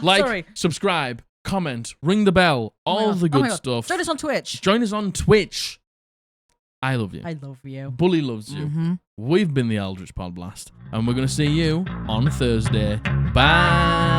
Like, subscribe, comment, ring the bell, all the good stuff. Join us on Twitch. I love you. I love you. Bully loves you. Mm-hmm. We've been the Eldritch Podblast, and we're going to see you on Thursday. Bye.